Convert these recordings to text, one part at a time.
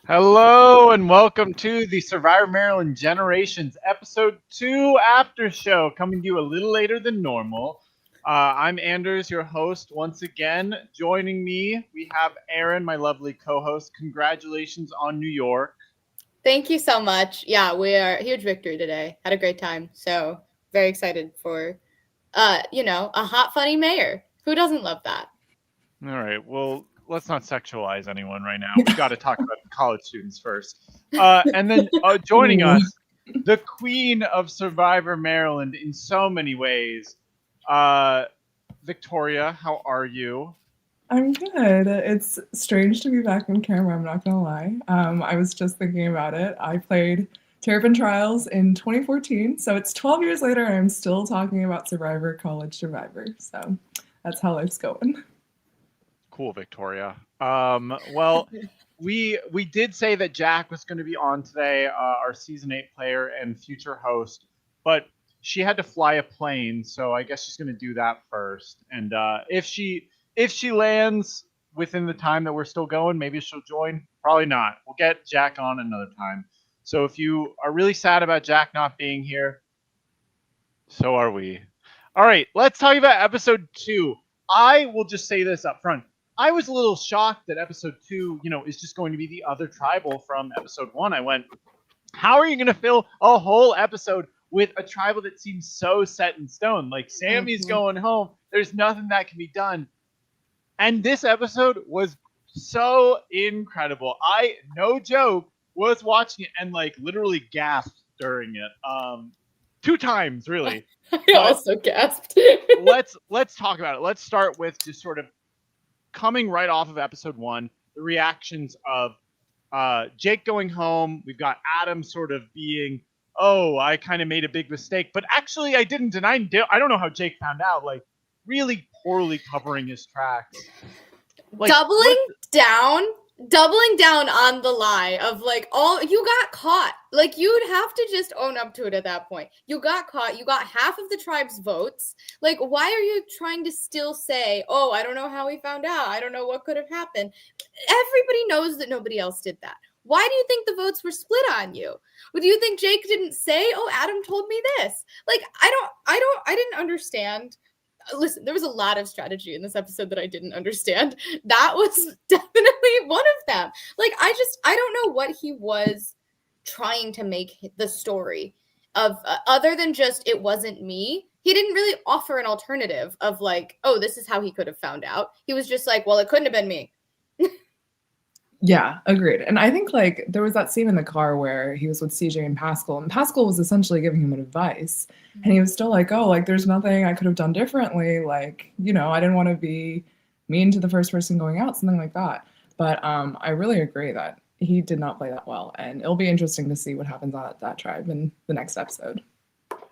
Hello and welcome to the Survivor Maryland Generations Episode 2 Aftershow, coming to you a little later than normal. I'm Anders, your host, once again. Joining me, we have Erin, my lovely co-host. Congratulations on New York. Thank you so much. Yeah, we are a huge victory today. Had a great time. So very excited for, a hot, funny mayor. Who doesn't love that? All right, well, let's not sexualize anyone right now. We got to talk about college students first. And then joining Ooh. us, the queen of Survivor Maryland in so many ways, uh, Victoria. How are you? I'm good. It's strange to be back on camera, I'm not gonna lie. I was just thinking about it. I played Terrapin Trials in 2014, so it's 12 years later and I'm still talking about Survivor College Survivor. So that's how life's going. Cool, Victoria. Well, we did say that Jacq was going to be on today, our season 8 player and future host, but she had to fly a plane, so I guess she's going to do that first. And if she lands within the time that we're still going, maybe she'll join. Probably not. We'll get Jacq on another time. So if you are really sad about Jacq not being here, so are we. All right, let's talk about episode 2. I will just say this up front. I was a little shocked that episode 2, is just going to be the other tribal from episode 1. I went, how are you going to fill a whole episode with a tribal that seems so set in stone? Like, Sammy's going home. There's nothing that can be done. And this episode was so incredible. No joke, was watching it and like literally gasped during it. 2 times, really. I also gasped. let's talk about it. Let's start with just sort of coming right off of episode 1, the reactions of Jake going home. We've got Adam sort of being, oh, I kind of made a big mistake, but actually I didn't. And I don't know how Jake found out. Like, really poorly covering his tracks. Like, doubling down on the lie of like, you got caught. Like, you'd have to just own up to it at that point. You got caught. You got half of the tribe's votes. Like, why are you trying to still say, oh, I don't know how he found out. I don't know what could have happened. Everybody knows that nobody else did that. Why do you think the votes were split on you? Do you think Jake didn't say, oh, Adam told me this? Like, I didn't understand. Listen, there was a lot of strategy in this episode that I didn't understand. That was definitely one of them. Like, I don't know what he was trying to make the story of, other than just, it wasn't me. He didn't really offer an alternative of like, oh, this is how he could have found out. He was just like, well, it couldn't have been me. Yeah, agreed. And I think like there was that scene in the car where he was with CJ and Pascal was essentially giving him advice. And he was still like, oh, like there's nothing I could have done differently. Like, I didn't want to be mean to the first person going out, something like that. But I really agree that he did not play that well. And it'll be interesting to see what happens on that tribe in the next episode.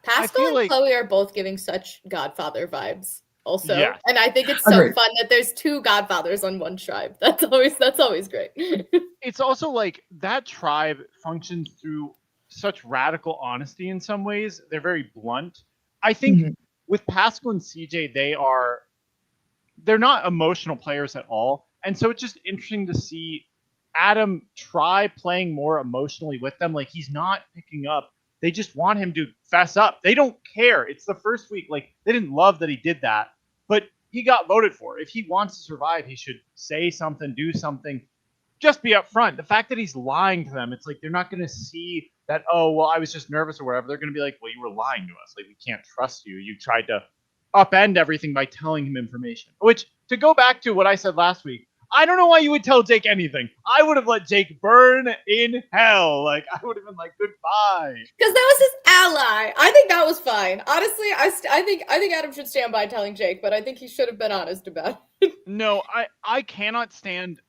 Pascal and Chloe are both giving such Godfather vibes. Also, yeah. And I think it's so fun that there's 2 godfathers on one tribe. That's always great. It's also like that tribe functions through such radical honesty in some ways. They're very blunt. I think with Pascal and CJ, they're not emotional players at all. And so it's just interesting to see Adam try playing more emotionally with them. Like, he's not picking up. They just want him to fess up. They don't care. It's the first week. Like, they didn't love that he did that, but he got voted for. If he wants to survive, he should say something, do something, just be upfront. The fact that he's lying to them, it's like they're not going to see that, oh, well, I was just nervous or whatever. They're going to be like, well, you were lying to us. Like, we can't trust you. You tried to upend everything by telling him information. Which, to go back to what I said last week, I don't know why you would tell Jake anything. I would have let Jake burn in hell. Like, I would have been like, goodbye. Because that was his ally. I think that was fine. Honestly, I think Adam should stand by telling Jake, but I think he should have been honest about it. No, I cannot stand.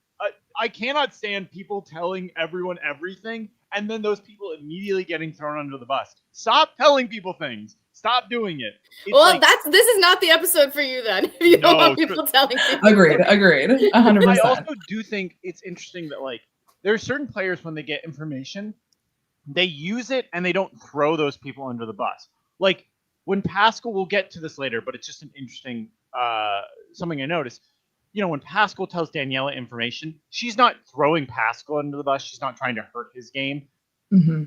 I cannot stand people telling everyone everything, and then those people immediately getting thrown under the bus. Stop telling people things. Stop doing it. It's well, like, this is not the episode for you then. If you don't want people telling people. Agreed. 100%. I also do think it's interesting that like there are certain players when they get information, they use it and they don't throw those people under the bus. Like when Pascal, we'll get to this later, but it's just an interesting something I noticed. when Pascal tells Daniela information, she's not throwing Pascal under the bus. She's not trying to hurt his game. Mm-hmm.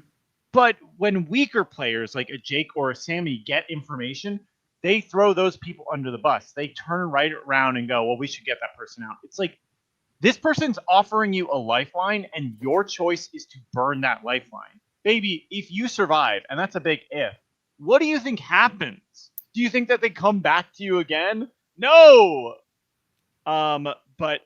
But when weaker players like a Jacq or a Sammy get information, they throw those people under the bus. They turn right around and go, well, we should get that person out. It's like, this person's offering you a lifeline, and your choice is to burn that lifeline. Baby, if you survive, and that's a big if, what do you think happens? Do you think that they come back to you again? No! But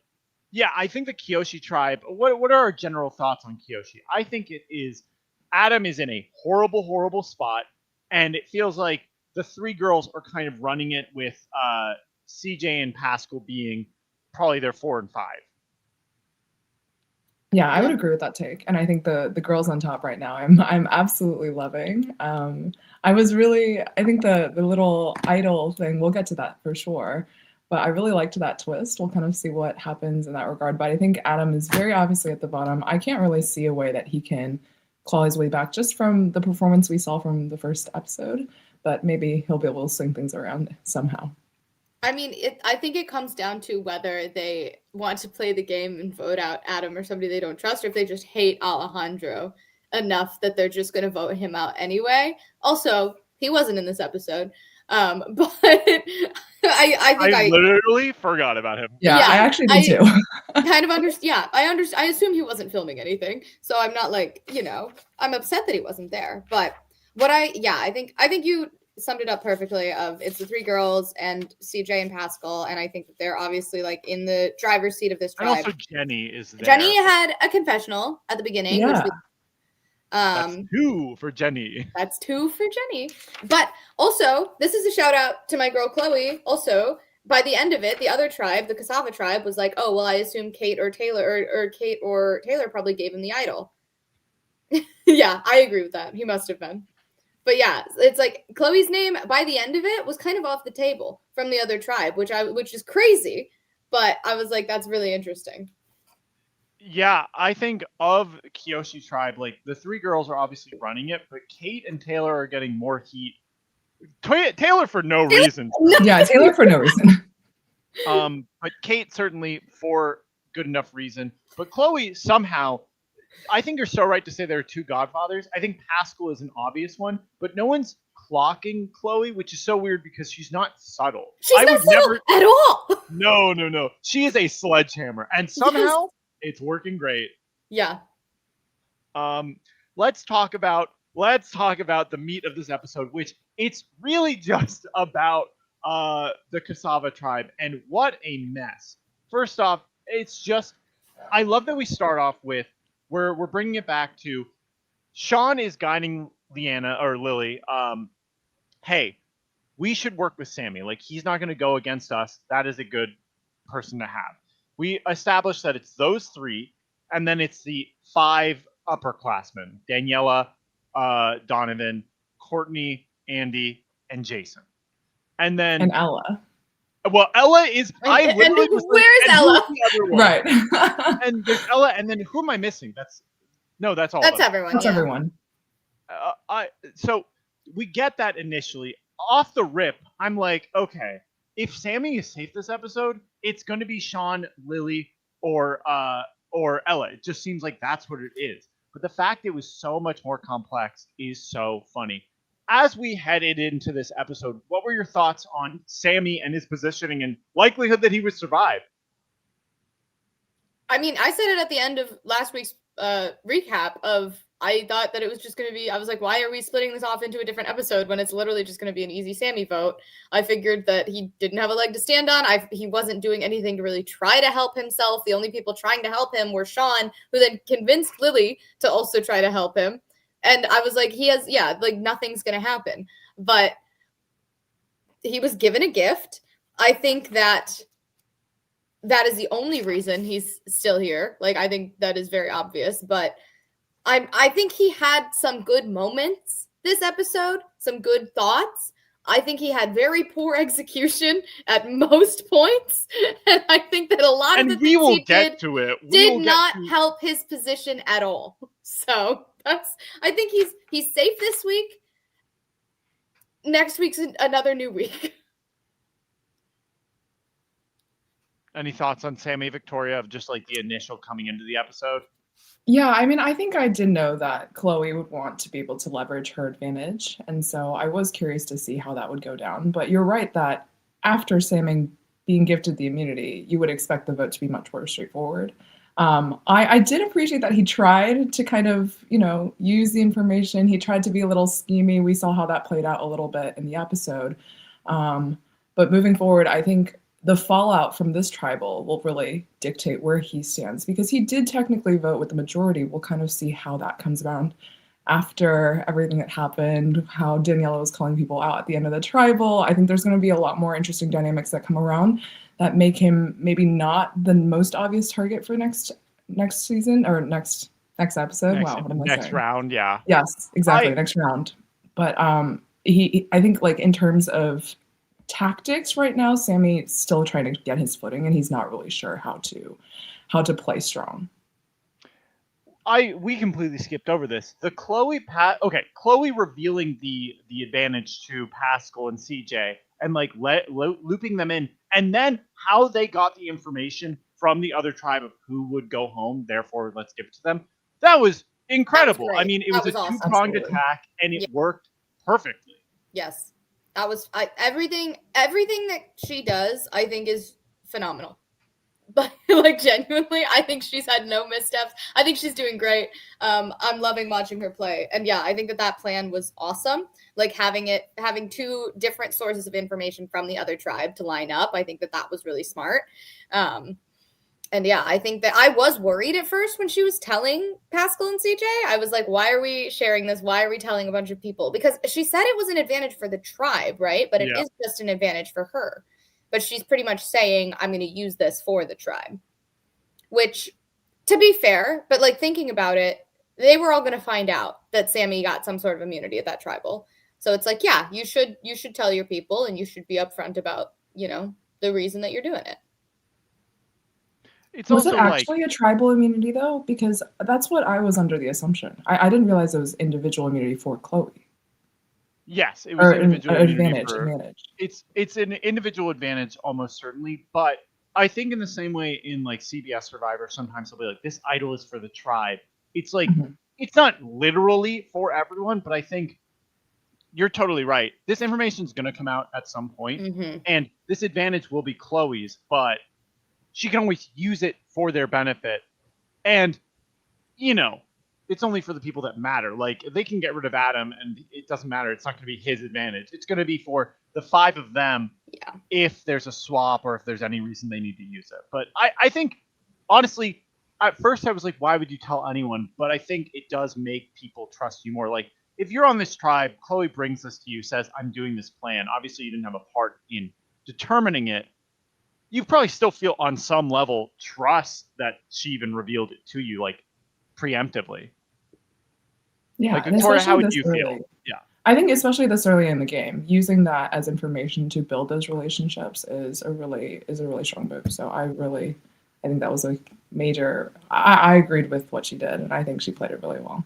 yeah, I think the Kyoshi tribe, what are our general thoughts on Kyoshi? I think it is, Adam is in a horrible, horrible spot, and it feels like the three girls are kind of running it with CJ and Pascal being probably their 4 and 5. Yeah, I would agree with that take. And I think the girls on top right now, I'm absolutely loving. I think the little idol thing, we'll get to that for sure. But I really liked that twist. We'll kind of see what happens in that regard. But I think Adam is very obviously at the bottom. I can't really see a way that he can claw his way back just from the performance we saw from the first episode. But maybe he'll be able to swing things around somehow. I mean, I think it comes down to whether they want to play the game and vote out Adam or somebody they don't trust, or if they just hate Alejandro enough that they're just going to vote him out anyway. Also, he wasn't in this episode, but I literally forgot about him. Yeah, I actually did too. kind of understand. Yeah, I assume he wasn't filming anything, so I'm not like, I'm upset that he wasn't there. But I think you summed it up perfectly. Of it's the three girls and CJ and Pascal, and I think that they're obviously like in the driver's seat of this tribe. And also Jenny is there. Jenny had a confessional at the beginning. Yeah. That's 2 for Jenny. That's 2 for Jenny. But also, this is a shout out to my girl Chloe. Also, by the end of it, the other tribe, the Cassava tribe, was like, oh, well, I assume Kate or Taylor or Kate or Taylor probably gave him the idol. Yeah, I agree with that. He must have been. But yeah, it's like Chloe's name by the end of it was kind of off the table from the other tribe, which is crazy. But I was like, that's really interesting. Yeah, I think of Kyoshi tribe, like the 3 girls are obviously running it, but Kate and Taylor are getting more heat. Taylor for no reason. Yeah, Taylor for no reason. But Kate certainly for good enough reason. But Chloe somehow, I think you're so right to say there are 2 godfathers. I think Pascal is an obvious one, but no one's clocking Chloe, which is so weird because she's not subtle. She's not subtle at all. No. She is a sledgehammer, and somehow it's working great. Yeah. Let's talk about the meat of this episode, which it's really just about the Cassava tribe, and what a mess. First off, it's just, I love that we start off with, we're bringing it back to Sean is guiding Leanna or Lily. Hey, we should work with Sammy. Like, he's not going to go against us. That is a good person to have. We established that it's those 3, and then it's the 5 upperclassmen: Daniela, Donovan, Courtney, Andy, and Jason. And Ella. Well, Ella is. Where's Ella? Right. And there's Ella, and then who am I missing? That's all. That's everyone. That's everyone. So we get that initially off the rip. I'm like, okay, if Sammy is safe this episode, it's going to be Sean, Lily, or Ella. It just seems like that's what it is. But the fact it was so much more complex is so funny. As we headed into this episode, what were your thoughts on Sammy and his positioning and likelihood that he would survive? I mean, I said it at the end of last week's recap of, I thought that it was just going to be, I was like, why are we splitting this off into a different episode when it's literally just going to be an easy Sammy vote? I figured that he didn't have a leg to stand on. He wasn't doing anything to really try to help himself. The only people trying to help him were Sean, who then convinced Lily to also try to help him. And I was like, nothing's going to happen. But he was given a gift. I think that is the only reason he's still here. Like, I think that is very obvious. But I think he had some good moments this episode, some good thoughts. I think he had very poor excitation at most points. And I think that a lot of the things he did not help his position at all. So I think he's safe this week. Next week's another new week. Any thoughts on Sammy Victoria of just like the initial coming into the episode? Yeah, I mean, I think I did know that Chloe would want to be able to leverage her advantage, and so I was curious to see how that would go down. But you're right that after Sammy being gifted the immunity, you would expect the vote to be much more straightforward. I did appreciate that he tried to kind of, use the information. He tried to be a little schemy. We saw how that played out a little bit in the episode. But moving forward, I think the fallout from this tribal will really dictate where he stands because he did technically vote with the majority. We'll kind of see how that comes around after everything that happened, how Daniela was calling people out at the end of the tribal. I think there's going to be a lot more interesting dynamics that come around that make him maybe not the most obvious target for next season or next episode. Wow, what am I saying? Next round, yeah. Yes, exactly, next round. But I think like in terms of tactics right now, Sammy's still trying to get his footing and he's not really sure how to play strong. We completely skipped over this. The Chloe revealing the advantage to Pascal and CJ and like looping them in, and then how they got the information from the other tribe of who would go home, therefore let's give it to them. That was incredible. I mean, it was a awesome. two-pronged attack and it worked perfectly. Yes. That was everything that she does, I think, is phenomenal. But like genuinely, I think she's had no missteps. I think she's doing great. I'm loving watching her play. And yeah, I think that plan was awesome. Like having two different sources of information from the other tribe to line up. I think that was really smart. And yeah, I think that I was worried at first when she was telling Pascal and CJ. I was like, why are we sharing this? Why are we telling a bunch of people? Because she said it was an advantage for the tribe, right? But it is just an advantage for her. But she's pretty much saying, I'm going to use this for the tribe. Which, to be fair, but like thinking about it, they were all going to find out that Sammy got some sort of immunity at that tribal. So it's like, yeah, you should tell your people and you should be upfront about, the reason that you're doing it. Was it actually a tribal immunity, though? Because that's what I was under the assumption. I didn't realize it was individual immunity for Chloe. Yes, it was individual advantage. It's an individual advantage, almost certainly. But I think in the same way in like CBS Survivor, sometimes they'll be like, this idol is for the tribe. It's like, it's not literally for everyone, but I think you're totally right. This information is going to come out at some point, and this advantage will be Chloe's, but she can always use it for their benefit. And, it's only for the people that matter. Like, they can get rid of Adam, and it doesn't matter. It's not going to be his advantage. It's going to be for the 5 of them if there's a swap or if there's any reason they need to use it. But I think, honestly, at first I was like, why would you tell anyone? But I think it does make people trust you more. Like, if you're on this tribe, Chloe brings this to you, says, I'm doing this plan. Obviously, you didn't have a part in determining it. You probably still feel on some level trust that she even revealed it to you, like, preemptively. Yeah. Like, Victoria, how would you feel? Yeah. I think especially this early in the game, using that as information to build those relationships is a really strong move. So I think that was a major, I agreed with what she did, and I think she played it really well.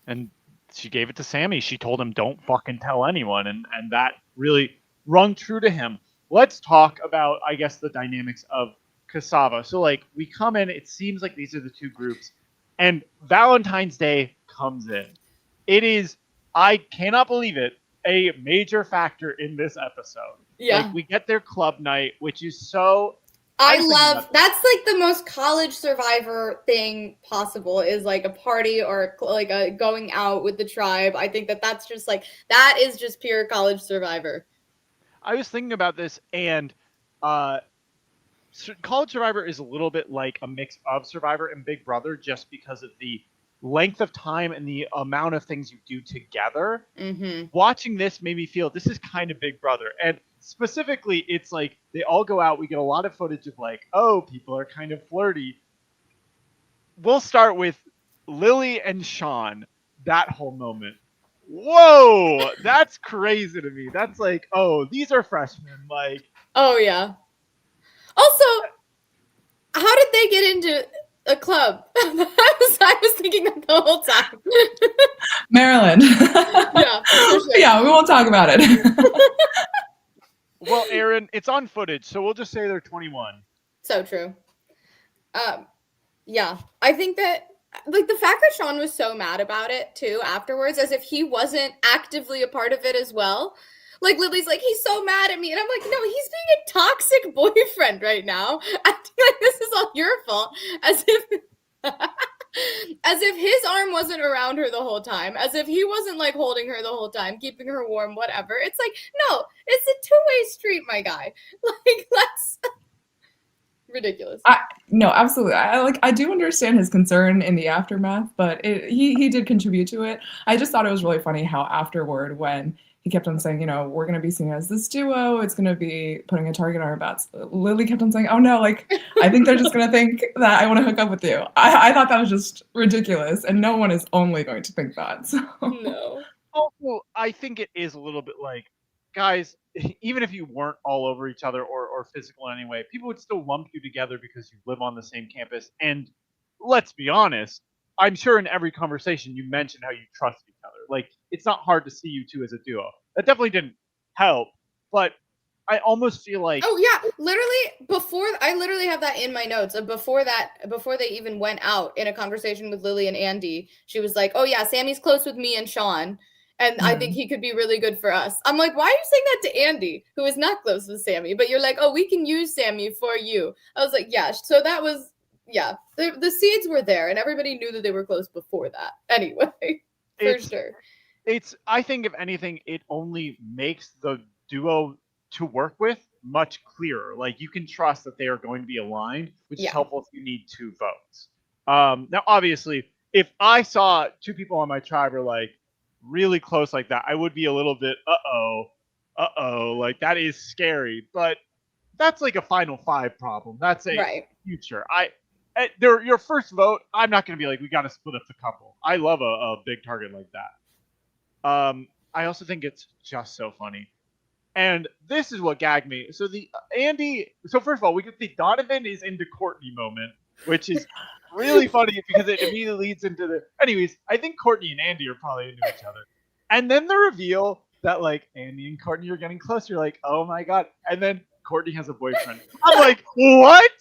And she gave it to Sammy. She told him, don't fucking tell anyone. And that really rung true to him. Let's talk about, I guess, the dynamics of Cassava. So, like, we come in, it seems like these are the two groups, and Valentine's Day comes in. It is, I cannot believe it, a major factor in this episode. Yeah. Like, we get their club night, which is so... that's like the most college Survivor thing possible, is like a party or like a going out with the tribe. I think that's just like, that is just pure college Survivor. I was thinking about this, and College Survivor is a little bit like a mix of Survivor and Big Brother, just because of the length of time and the amount of things you do together. Watching this made me feel this is kind of Big Brother. And specifically, it's like they all go out. We get a lot of footage of like, oh, people are kind of flirty. We'll start with Lily and Sean, that whole moment. Whoa, that's crazy to me. That's like, oh, these are freshmen. Like, oh yeah. Also, how did they get into a club? I was thinking that the whole time. Maryland. Yeah, yeah, we won't talk about it. Well, Erin, it's on footage, so we'll just say they're 21. So true. Yeah, I think that like the fact that Sean was so mad about it too afterwards, as if he wasn't actively a part of it as well. Like Lily's like, he's so mad at me, and I'm like, no, he's being a toxic boyfriend right now, acting like this is all your fault, as if as if his arm wasn't around her the whole time, as if he wasn't like holding her the whole time, keeping her warm, whatever. It's like, no, it's a two-way street, my guy. Like, let's ridiculous. No, absolutely. I do understand his concern in the aftermath, but he did contribute to it. I just thought it was really funny how afterward, when he kept on saying, we're going to be seen as this duo, it's going to be putting a target on our backs. Lily kept on saying, oh no, like I think they're just going to think that I want to hook up with you. I thought that was just ridiculous, and no one is only going to think that. So. No. Also, I think it is a little bit like, guys, even if you weren't all over each other or physical in any way, people would still lump you together because you live on the same campus. And let's be honest, I'm sure in every conversation you mentioned how you trust each other. Like, it's not hard to see you two as a duo. That definitely didn't help, but I almost feel like... Oh yeah, literally I literally have that in my notes. Before they even went out in a conversation with Lily and Andy, she was like, "Oh yeah, Sammy's close with me and Sean, and I think he could be really good for us." I'm like, why are you saying that to Andy, who is not close with Sammy? But you're like, "Oh, we can use Sammy for you." I was like, yeah. So that was, yeah, the seeds were there, and everybody knew that they were close before that. Anyway, for sure. I think if anything, it only makes the duo to work with much clearer. Like, you can trust that they are going to be aligned, which is helpful if you need 2 votes. Now, obviously, if I saw 2 people on my tribe are like really close like that, I would be a little bit like that is scary. But that's like a final 5 problem. That's a future. Your first vote, I'm not going to be like, we got to split up the couple. I love a big target like that. I also think it's just so funny. And this is what gagged me. So first of all, we get the Donovan is into Courtney moment, which is really funny because it immediately leads into the... Anyways, I think Courtney and Andy are probably into each other. And then the reveal that like Andy and Courtney are getting closer, like, oh my God. And then Courtney has a boyfriend. I'm like, what?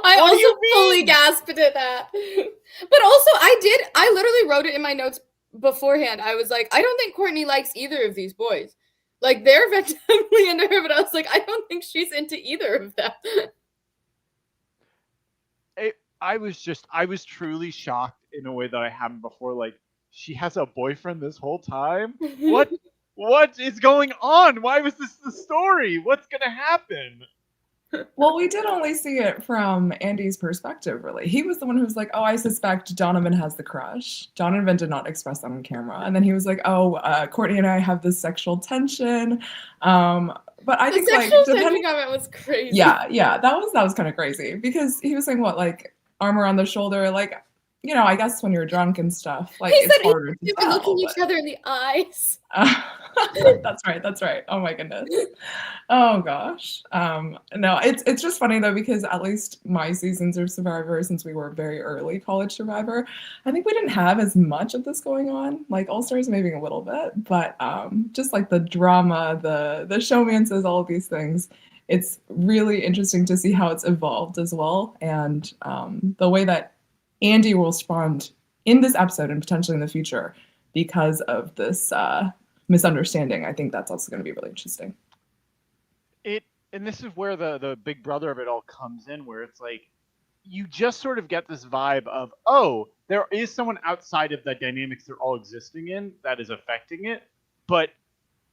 I also fully gasped at that. But also I literally wrote it in my notes beforehand. I was like, I don't think Courtney likes either of these boys. Like, they're definitely into her, but I was like, I don't think she's into either of them. I was truly shocked in a way that I haven't before. Like, she has a boyfriend this whole time? What is going on? Why was this the story? What's going to happen? Well, we did only see it from Andy's perspective, really. He was the one who was like, oh, I suspect Donovan has the crush. Donovan did not express that on camera. And then he was like, oh, Courtney and I have this sexual tension. But I think like... The sexual tension comment was crazy. Yeah, that was kind of crazy. Because he was saying, what, like, arm around the shoulder, like... I guess when you're drunk and stuff, like, it's harder to tell. Looking each other in the eyes. That's right. Oh my goodness. Oh gosh. No, it's just funny though, because at least my seasons of Survivor, since we were very early college Survivor, I think we didn't have as much of this going on. Like All Stars maybe a little bit, but just like the drama, the showmances, all of these things. It's really interesting to see how it's evolved as well, and the way that Andy will respond in this episode and potentially in the future because of this misunderstanding. I think that's also going to be really interesting. And this is where the big brother of it all comes in, where it's like, you just sort of get this vibe of, oh, there is someone outside of the dynamics they're all existing in that is affecting it, but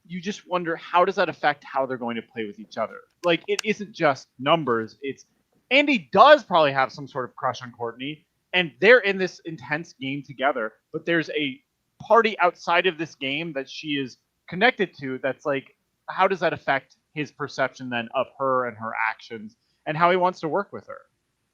you just wonder, how does that affect how they're going to play with each other? Like, it isn't just numbers. It's Andy does probably have some sort of crush on Courtney, and they're in this intense game together, but there's a party outside of this game that she is connected to that's like, how does that affect his perception then of her and her actions and how he wants to work with her?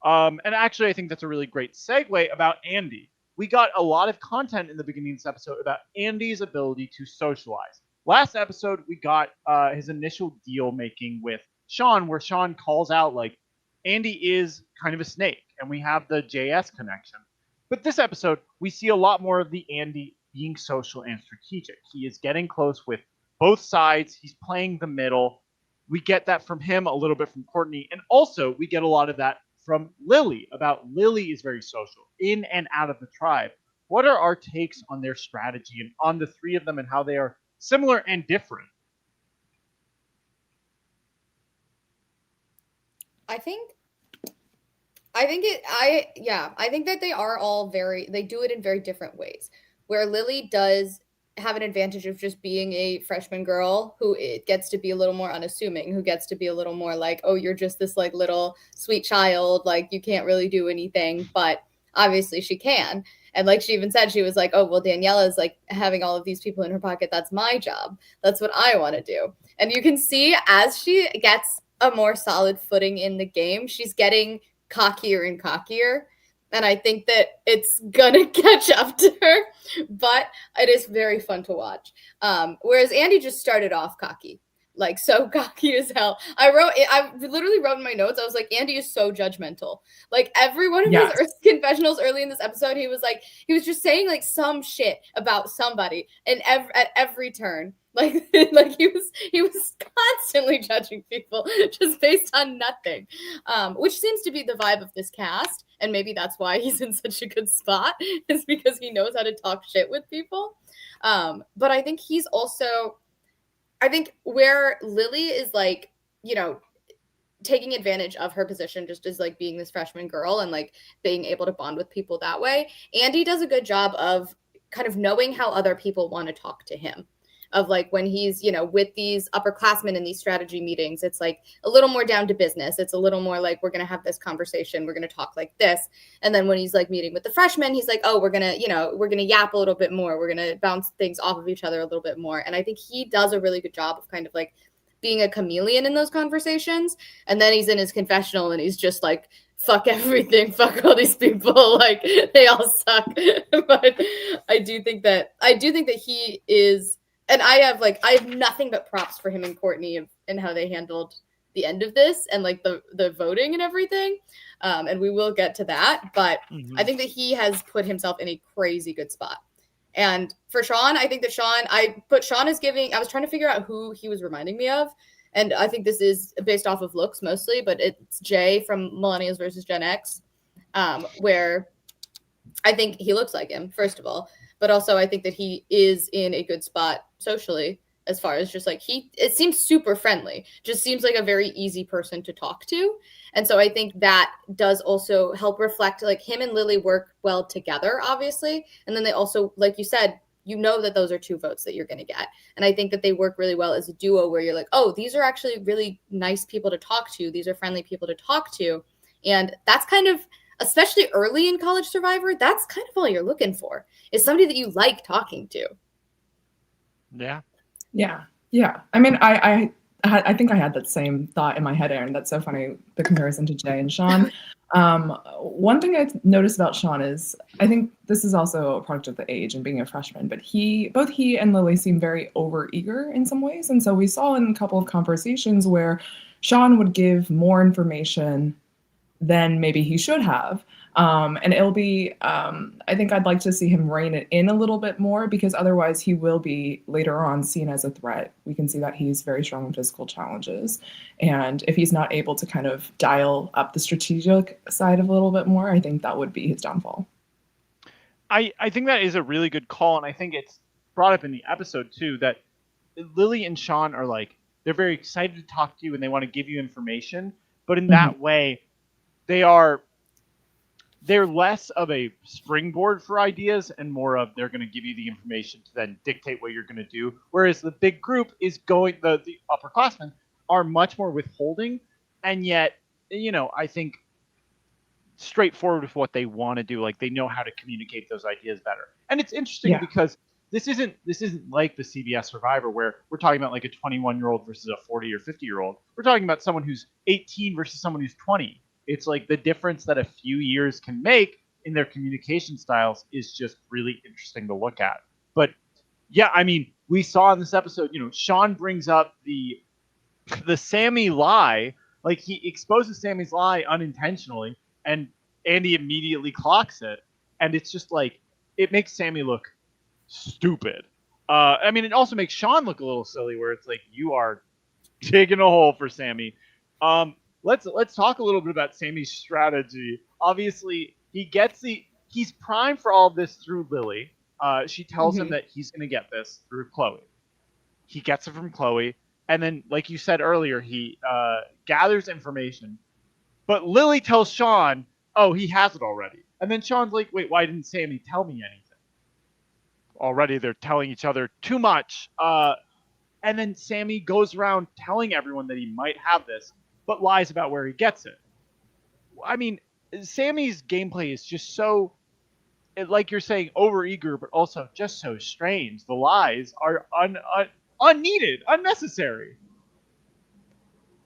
And actually, I think that's a really great segue about Andy. We got a lot of content in the beginning of this episode about Andy's ability to socialize. Last episode, we got his initial deal making with Sean, where Sean calls out, like, Andy is kind of a snake, and we have the JS connection. But this episode, we see a lot more of the Andy being social and strategic. He is getting close with both sides. He's playing the middle. We get that from him, a little bit from Courtney, and also we get a lot of that from Lily. About Lily is very social, in and out of the tribe. What are our takes on their strategy and on the three of them and how they are similar and different? I think I think that they are all they do it in very different ways. Where Lily does have an advantage of just being a freshman girl who it gets to be a little more unassuming, who gets to be a little more like, oh, you're just this like little sweet child, like you can't really do anything, but obviously she can. And like she even said, she was like, oh, well, Daniela's like having all of these people in her pocket. That's my job. That's what I want to do. And you can see as she gets a more solid footing in the game, she's getting cockier and cockier. And I think that it's gonna catch up to her, but it is very fun to watch. Whereas Andy just started off cocky, like so cocky as hell. I literally wrote in my notes, I was like, Andy is so judgmental. Like every one of his confessionals early in this episode, he was just saying like some shit about somebody, and at every turn. Like he was constantly judging people just based on nothing, which seems to be the vibe of this cast, and maybe that's why he's in such a good spot, is because he knows how to talk shit with people. But I think he's also, I think where Lily is like, taking advantage of her position just as like being this freshman girl and like being able to bond with people that way. Andy does a good job of kind of knowing how other people want to talk to him. Of like when he's, with these upperclassmen in these strategy meetings, it's like a little more down to business. It's a little more like, we're going to have this conversation. We're going to talk like this. And then when he's like meeting with the freshmen, he's like, oh, we're going to yap a little bit more. We're going to bounce things off of each other a little bit more. And I think he does a really good job of kind of like being a chameleon in those conversations. And then he's in his confessional and he's just like, fuck everything, fuck all these people, like they all suck. But I do think that he is, and I have nothing but props for him and Courtney and how they handled the end of this and like the voting and everything. And we will get to that, but I think that he has put himself in a crazy good spot. And for Sean, I think that I was trying to figure out who he was reminding me of. And I think this is based off of looks mostly, but it's Jay from Millennials versus Gen X, where I think he looks like him, first of all. But also I think that he is in a good spot socially, as far as just like it seems super friendly, just seems like a very easy person to talk to. And so I think that does also help reflect like him and Lily work well together, obviously. And then they also, like you said, that those are 2 votes that you're going to get. And I think that they work really well as a duo where you're like, oh, these are actually really nice people to talk to. These are friendly people to talk to. And that's kind of, especially early in College Survivor, that's kind of all you're looking for, is somebody that you like talking to. Yeah. Yeah. I mean, I think I had that same thought in my head, Erin. That's so funny, the comparison to Jay and Sean. One thing I noticed about Sean is, I think this is also a product of the age and being a freshman, but both he and Lily seem very overeager in some ways. And so we saw in a couple of conversations where Sean would give more information than maybe he should have. And it'll be, I think I'd like to see him rein it in a little bit more, because otherwise he will be later on seen as a threat. We can see that he's very strong in physical challenges. And if he's not able to kind of dial up the strategic side a little bit more, I think that would be his downfall. I think that is a really good call. And I think it's brought up in the episode too, that Lily and Sean are like, they're very excited to talk to you and they want to give you information. But in that way, they're less of a springboard for ideas and more of they're going to give you the information to then dictate what you're going to do. Whereas the big group is the upperclassmen are much more withholding, and yet, I think straightforward with what they want to do. Like they know how to communicate those ideas better. And it's interesting because this isn't like the CBS Survivor where we're talking about like a 21-year-old versus a 40 or 50-year-old. We're talking about someone who's 18 versus someone who's 20. It's like the difference that a few years can make in their communication styles is just really interesting to look at. But yeah, I mean, we saw in this episode, Sean brings up the Sammy lie. Like he exposes Sammy's lie unintentionally, and Andy immediately clocks it. And it's just like, it makes Sammy look stupid. I mean, it also makes Sean look a little silly where it's like, you are digging a hole for Sammy. Let's talk a little bit about Sammy's strategy. Obviously, he's primed for all of this through Lily. She tells him that he's going to get this through Chloe. He gets it from Chloe, and then, like you said earlier, he gathers information. But Lily tells Sean, "Oh, he has it already." And then Sean's like, "Wait, why didn't Sammy tell me anything?" Already, they're telling each other too much. And then Sammy goes around telling everyone that he might have this, but lies about where he gets it. I mean, Sammy's gameplay is just so, like you're saying, overeager, but also just so strange. The lies are unneeded, unnecessary.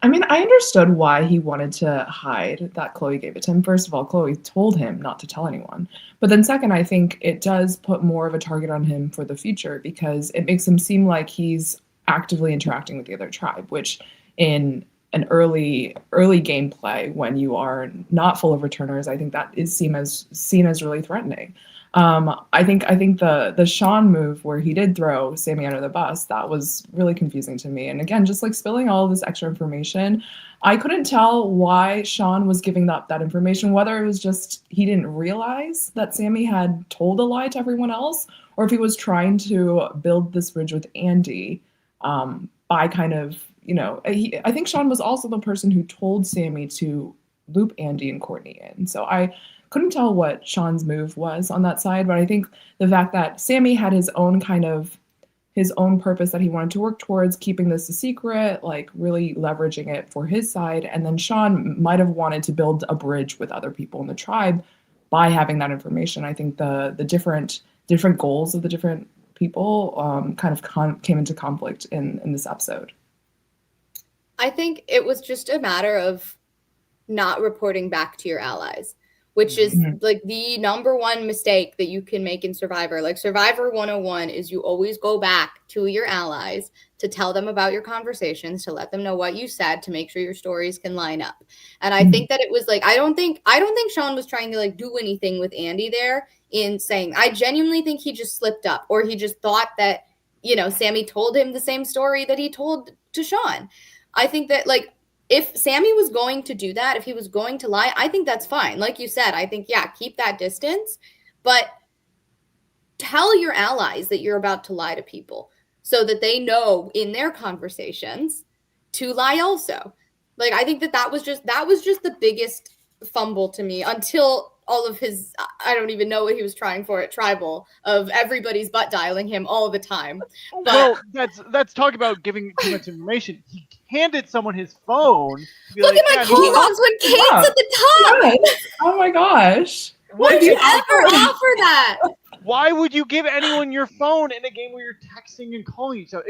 I mean, I understood why he wanted to hide that Chloe gave it to him. First of all, Chloe told him not to tell anyone. But then second, I think it does put more of a target on him for the future because it makes him seem like he's actively interacting with the other tribe, which in an early gameplay when you are not full of returners, I think that is seen as really threatening. I think the Sean move where he did throw Sammy under the bus, that was really confusing to me. And again, just like spilling all of this extra information, I couldn't tell why Sean was giving that information, whether it was just he didn't realize that Sammy had told a lie to everyone else, or if he was trying to build this bridge with Andy by kind of, I think Sean was also the person who told Sammy to loop Andy and Courtney in. So I couldn't tell what Sean's move was on that side, but I think the fact that Sammy had his own purpose that he wanted to work towards, keeping this a secret, like really leveraging it for his side, and then Sean might have wanted to build a bridge with other people in the tribe by having that information. I think the different goals of the different people came into conflict in this episode. I think it was just a matter of not reporting back to your allies, which is like the number one mistake that you can make in Survivor. Like Survivor 101 is you always go back to your allies to tell them about your conversations, to let them know what you said, to make sure your stories can line up. And I think that it was like, I don't think Sean was trying to like do anything with Andy there in saying, I genuinely think he just slipped up, or he just thought that, Sammy told him the same story that he told to Sean. I think that like, if Sammy was going to do that, if he was going to lie, I think that's fine. Like you said, I think, yeah, keep that distance, but tell your allies that you're about to lie to people so that they know in their conversations to lie also. Like, I think that was just the biggest fumble to me until all of his, I don't even know what he was trying for at Tribal, of everybody's butt dialing him all the time. But well, that's talk about giving too much information. He handed someone his phone. Look at my call-logs when Kate's at the top. Yes. Oh my gosh. Why would you ever offer that? Why would you give anyone your phone in a game where you're texting and calling each other?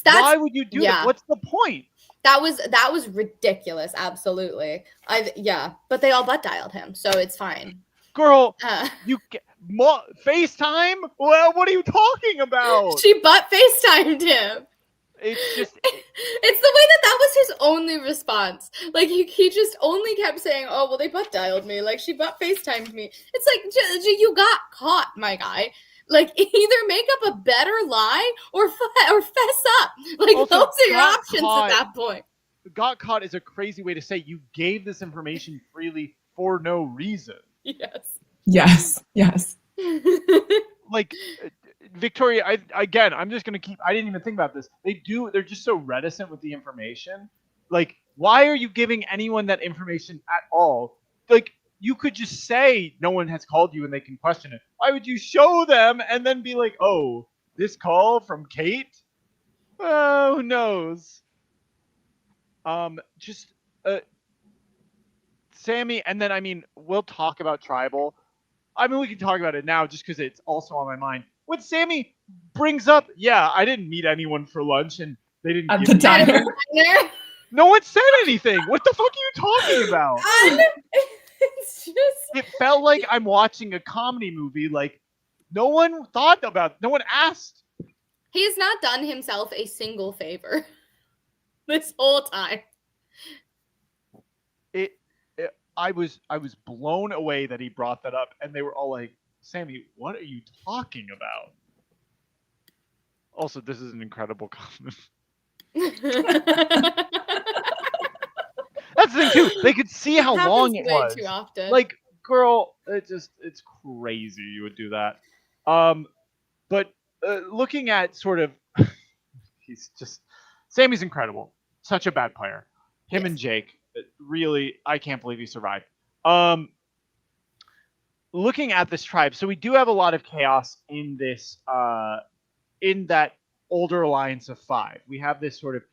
Why would you do that? What's the point? That was ridiculous. Absolutely. But they all butt dialed him, so it's fine. Girl, you FaceTime? Well, what are you talking about? She butt FaceTimed him. It's just it's the way that was his only response. Like he just only kept saying, "Oh, well, they butt dialed me. Like she butt FaceTimed me." It's like you got caught, my guy. Like either make up a better lie or fess up. Like also, those are your options at that point. Got caught is a crazy way to say you gave this information freely for no reason. Yes. Like Victoria, I'm just gonna keep. I didn't even think about this. They're just so reticent with the information. Like, why are you giving anyone that information at all? Like, you could just say no one has called you and they can question it. Why would you show them and then be like, oh, this call from Kate? Oh, who knows? Sammy, and then, I mean, we'll talk about Tribal. I mean, we can talk about it now just because it's also on my mind. When Sammy brings up, I didn't meet anyone for lunch and they didn't at the diner. No one said anything. What the fuck are you talking about? It's just... It felt like I'm watching a comedy movie. Like, no one asked. He has not done himself a single favor this whole time. I was blown away that he brought that up, and they were all like, Sammy, what are you talking about? Also, this is an incredible comment. That's the thing too. They could see how happens long it way was. too often. Like, girl, it's crazy you would do that. But looking at sort of, Sammy's incredible. Such a bad player. Him and Jacq, really, I can't believe he survived. Looking at this tribe, so we do have a lot of chaos in this, in that older alliance of 5. We have this sort of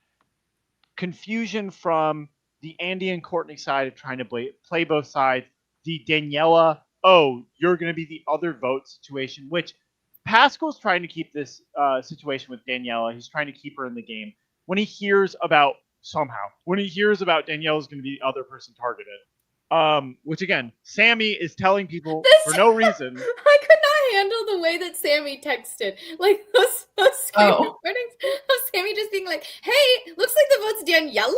confusion from the Andy and Courtney side of trying to play both sides. The Daniela, oh, you're going to be the other vote situation, which Pascal's trying to keep this situation with Daniela. He's trying to keep her in the game. When he hears about Daniela's going to be the other person targeted, which again, Sammy is telling people for no reason. I could not handle the way that Sammy texted. Like those screen recordings of Sammy just being like, "Hey, looks like the vote's Daniela?" ?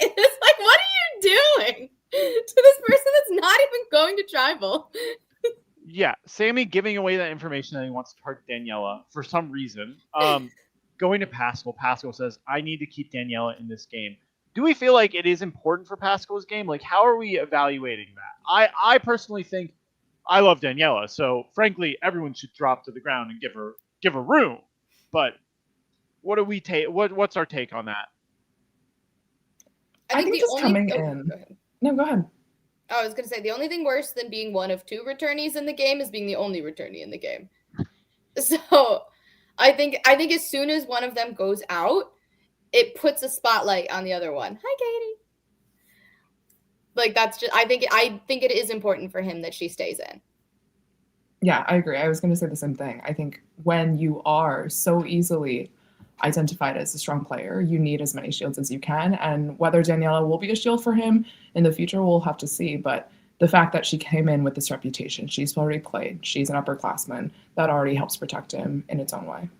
And it's like, what are you doing to this person that's not even going to tribal? Yeah, Sammy giving away that information that he wants to target Daniela for some reason. Going to Pascal. Pascal says, "I need to keep Daniela in this game." Do we feel like it is important for Pascal's game? Like, how are we evaluating that? I personally think I love Daniela, so frankly, everyone should drop to the ground and give her room. But what do we take? What's our take on that? I think just coming in. No, go ahead. I was gonna say the only thing worse than being one of 2 returnees in the game is being the only returnee in the game. So I think as soon as one of them goes out, it puts a spotlight on the other one. Hi, Katie. Like that's just I think it is important for him that she stays in. Yeah, I agree. I was going to say the same thing. I think when you are so easily identified as a strong player, you need as many shields as you can. And whether Daniela will be a shield for him in the future, we'll have to see. But the fact that she came in with this reputation, she's already played, she's an upperclassman, that already helps protect him in its own way.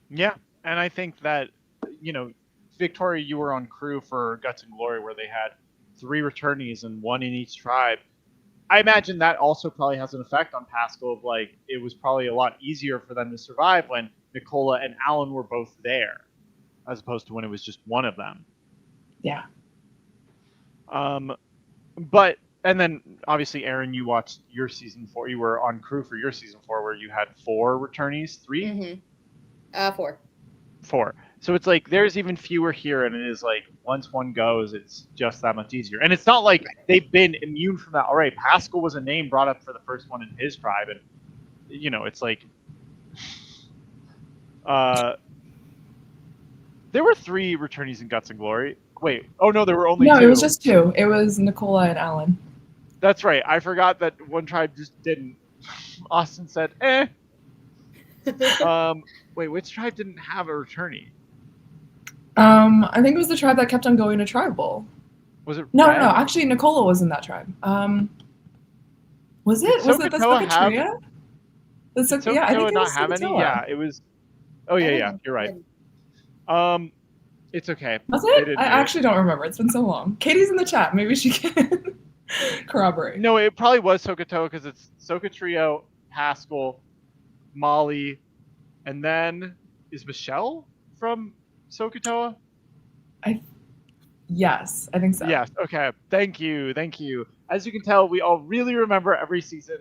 Yeah, and I think that, Victoria, you were on crew for Guts and Glory where they had 3 returnees and 1 in each tribe. I imagine that also probably has an effect on Pascal of like, it was probably a lot easier for them to survive when Nicola and Alan were both there, as opposed to when it was just one of them. Yeah. But, and then obviously, Erin, you watched your season 4. You were on crew for your season 4 where you had 4 returnees, 3? Mm-hmm. 4. 4. So it's like there's even fewer here, and it is like once one goes, it's just that much easier. And it's not like they've been immune from that already. Pascal was a name brought up for the first one in his tribe, and it's like there were 3 returnees in Guts and Glory. Wait, oh no, there were only 2. No, it was just 2. It was Nicola and Alan. That's right. I forgot that one tribe just didn't. Austin said, "Eh." Wait, which tribe didn't have a returnee? I think it was the tribe that kept on going to tribal. Was it? No, actually, Nicola was in that tribe. Was it? Was it the Sokatria? Yeah, I think it was not have any. Yeah, it was. Oh yeah, you're right. It's okay. Was it? I actually don't remember. It's been so long. Katie's in the chat. Maybe she can corroborate. No, it probably was Sokotoa because it's Sokatrio, Pascal, Molly, and then is Michelle from Sokotoa? Yes, I think so. Yes. Okay. Thank you. As you can tell, we all really remember every season.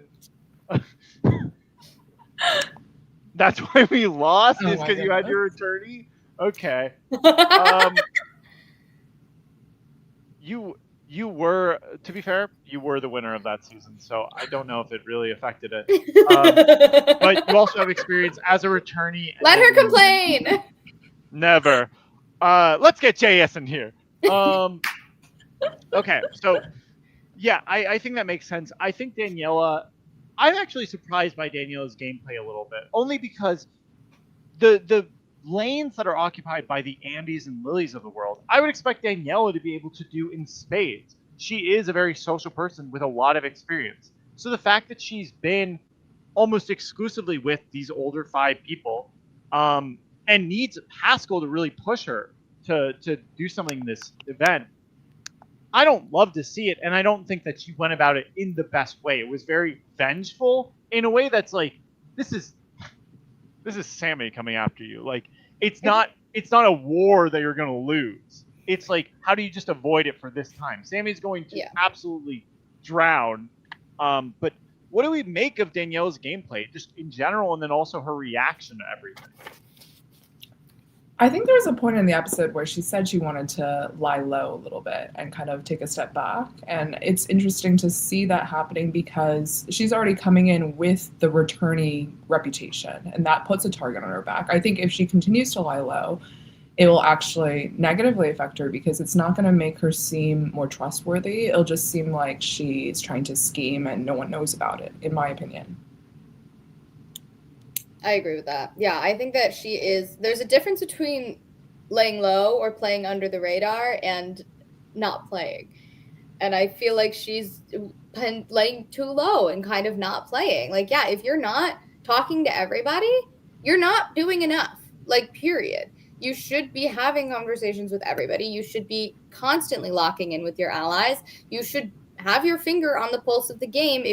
That's why we lost, is because you had your attorney? Okay. You were, to be fair, you were the winner of that season, so I don't know if it really affected it. But you also have experience as a returnee. Let her complain. Never. Let's get JS in here. Okay, so yeah, I think that makes sense. I think Daniela, I'm actually surprised by Daniela's gameplay a little bit, only because the lanes that are occupied by the Andys and Lilies of the world, I would expect Daniela to be able to do in spades. She is a very social person with a lot of experience. So the fact that she's been almost exclusively with these older 5 people, and needs Pascal to really push her to do something in this event, I don't love to see it, and I don't think that she went about it in the best way. It was very vengeful in a way that's like, this is Sammy coming after you. Like, it's not a war that you're going to lose. It's like, how do you just avoid it for this time? Sammy's going to absolutely drown. But what do we make of Danielle's gameplay, just in general, and then also her reaction to everything? I think there was a point in the episode where she said she wanted to lie low a little bit and kind of take a step back. And it's interesting to see that happening because she's already coming in with the returnee reputation, and that puts a target on her back. I think if she continues to lie low, it will actually negatively affect her because it's not going to make her seem more trustworthy. It'll just seem like she's trying to scheme and no one knows about it, in my opinion. I agree with that. Yeah, I think that there's a difference between laying low or playing under the radar and not playing. And I feel like she's laying too low and kind of not playing. Like, yeah, if you're not talking to everybody, you're not doing enough. Like, period. You should be having conversations with everybody. You should be constantly locking in with your allies. You should have your finger on the pulse of the game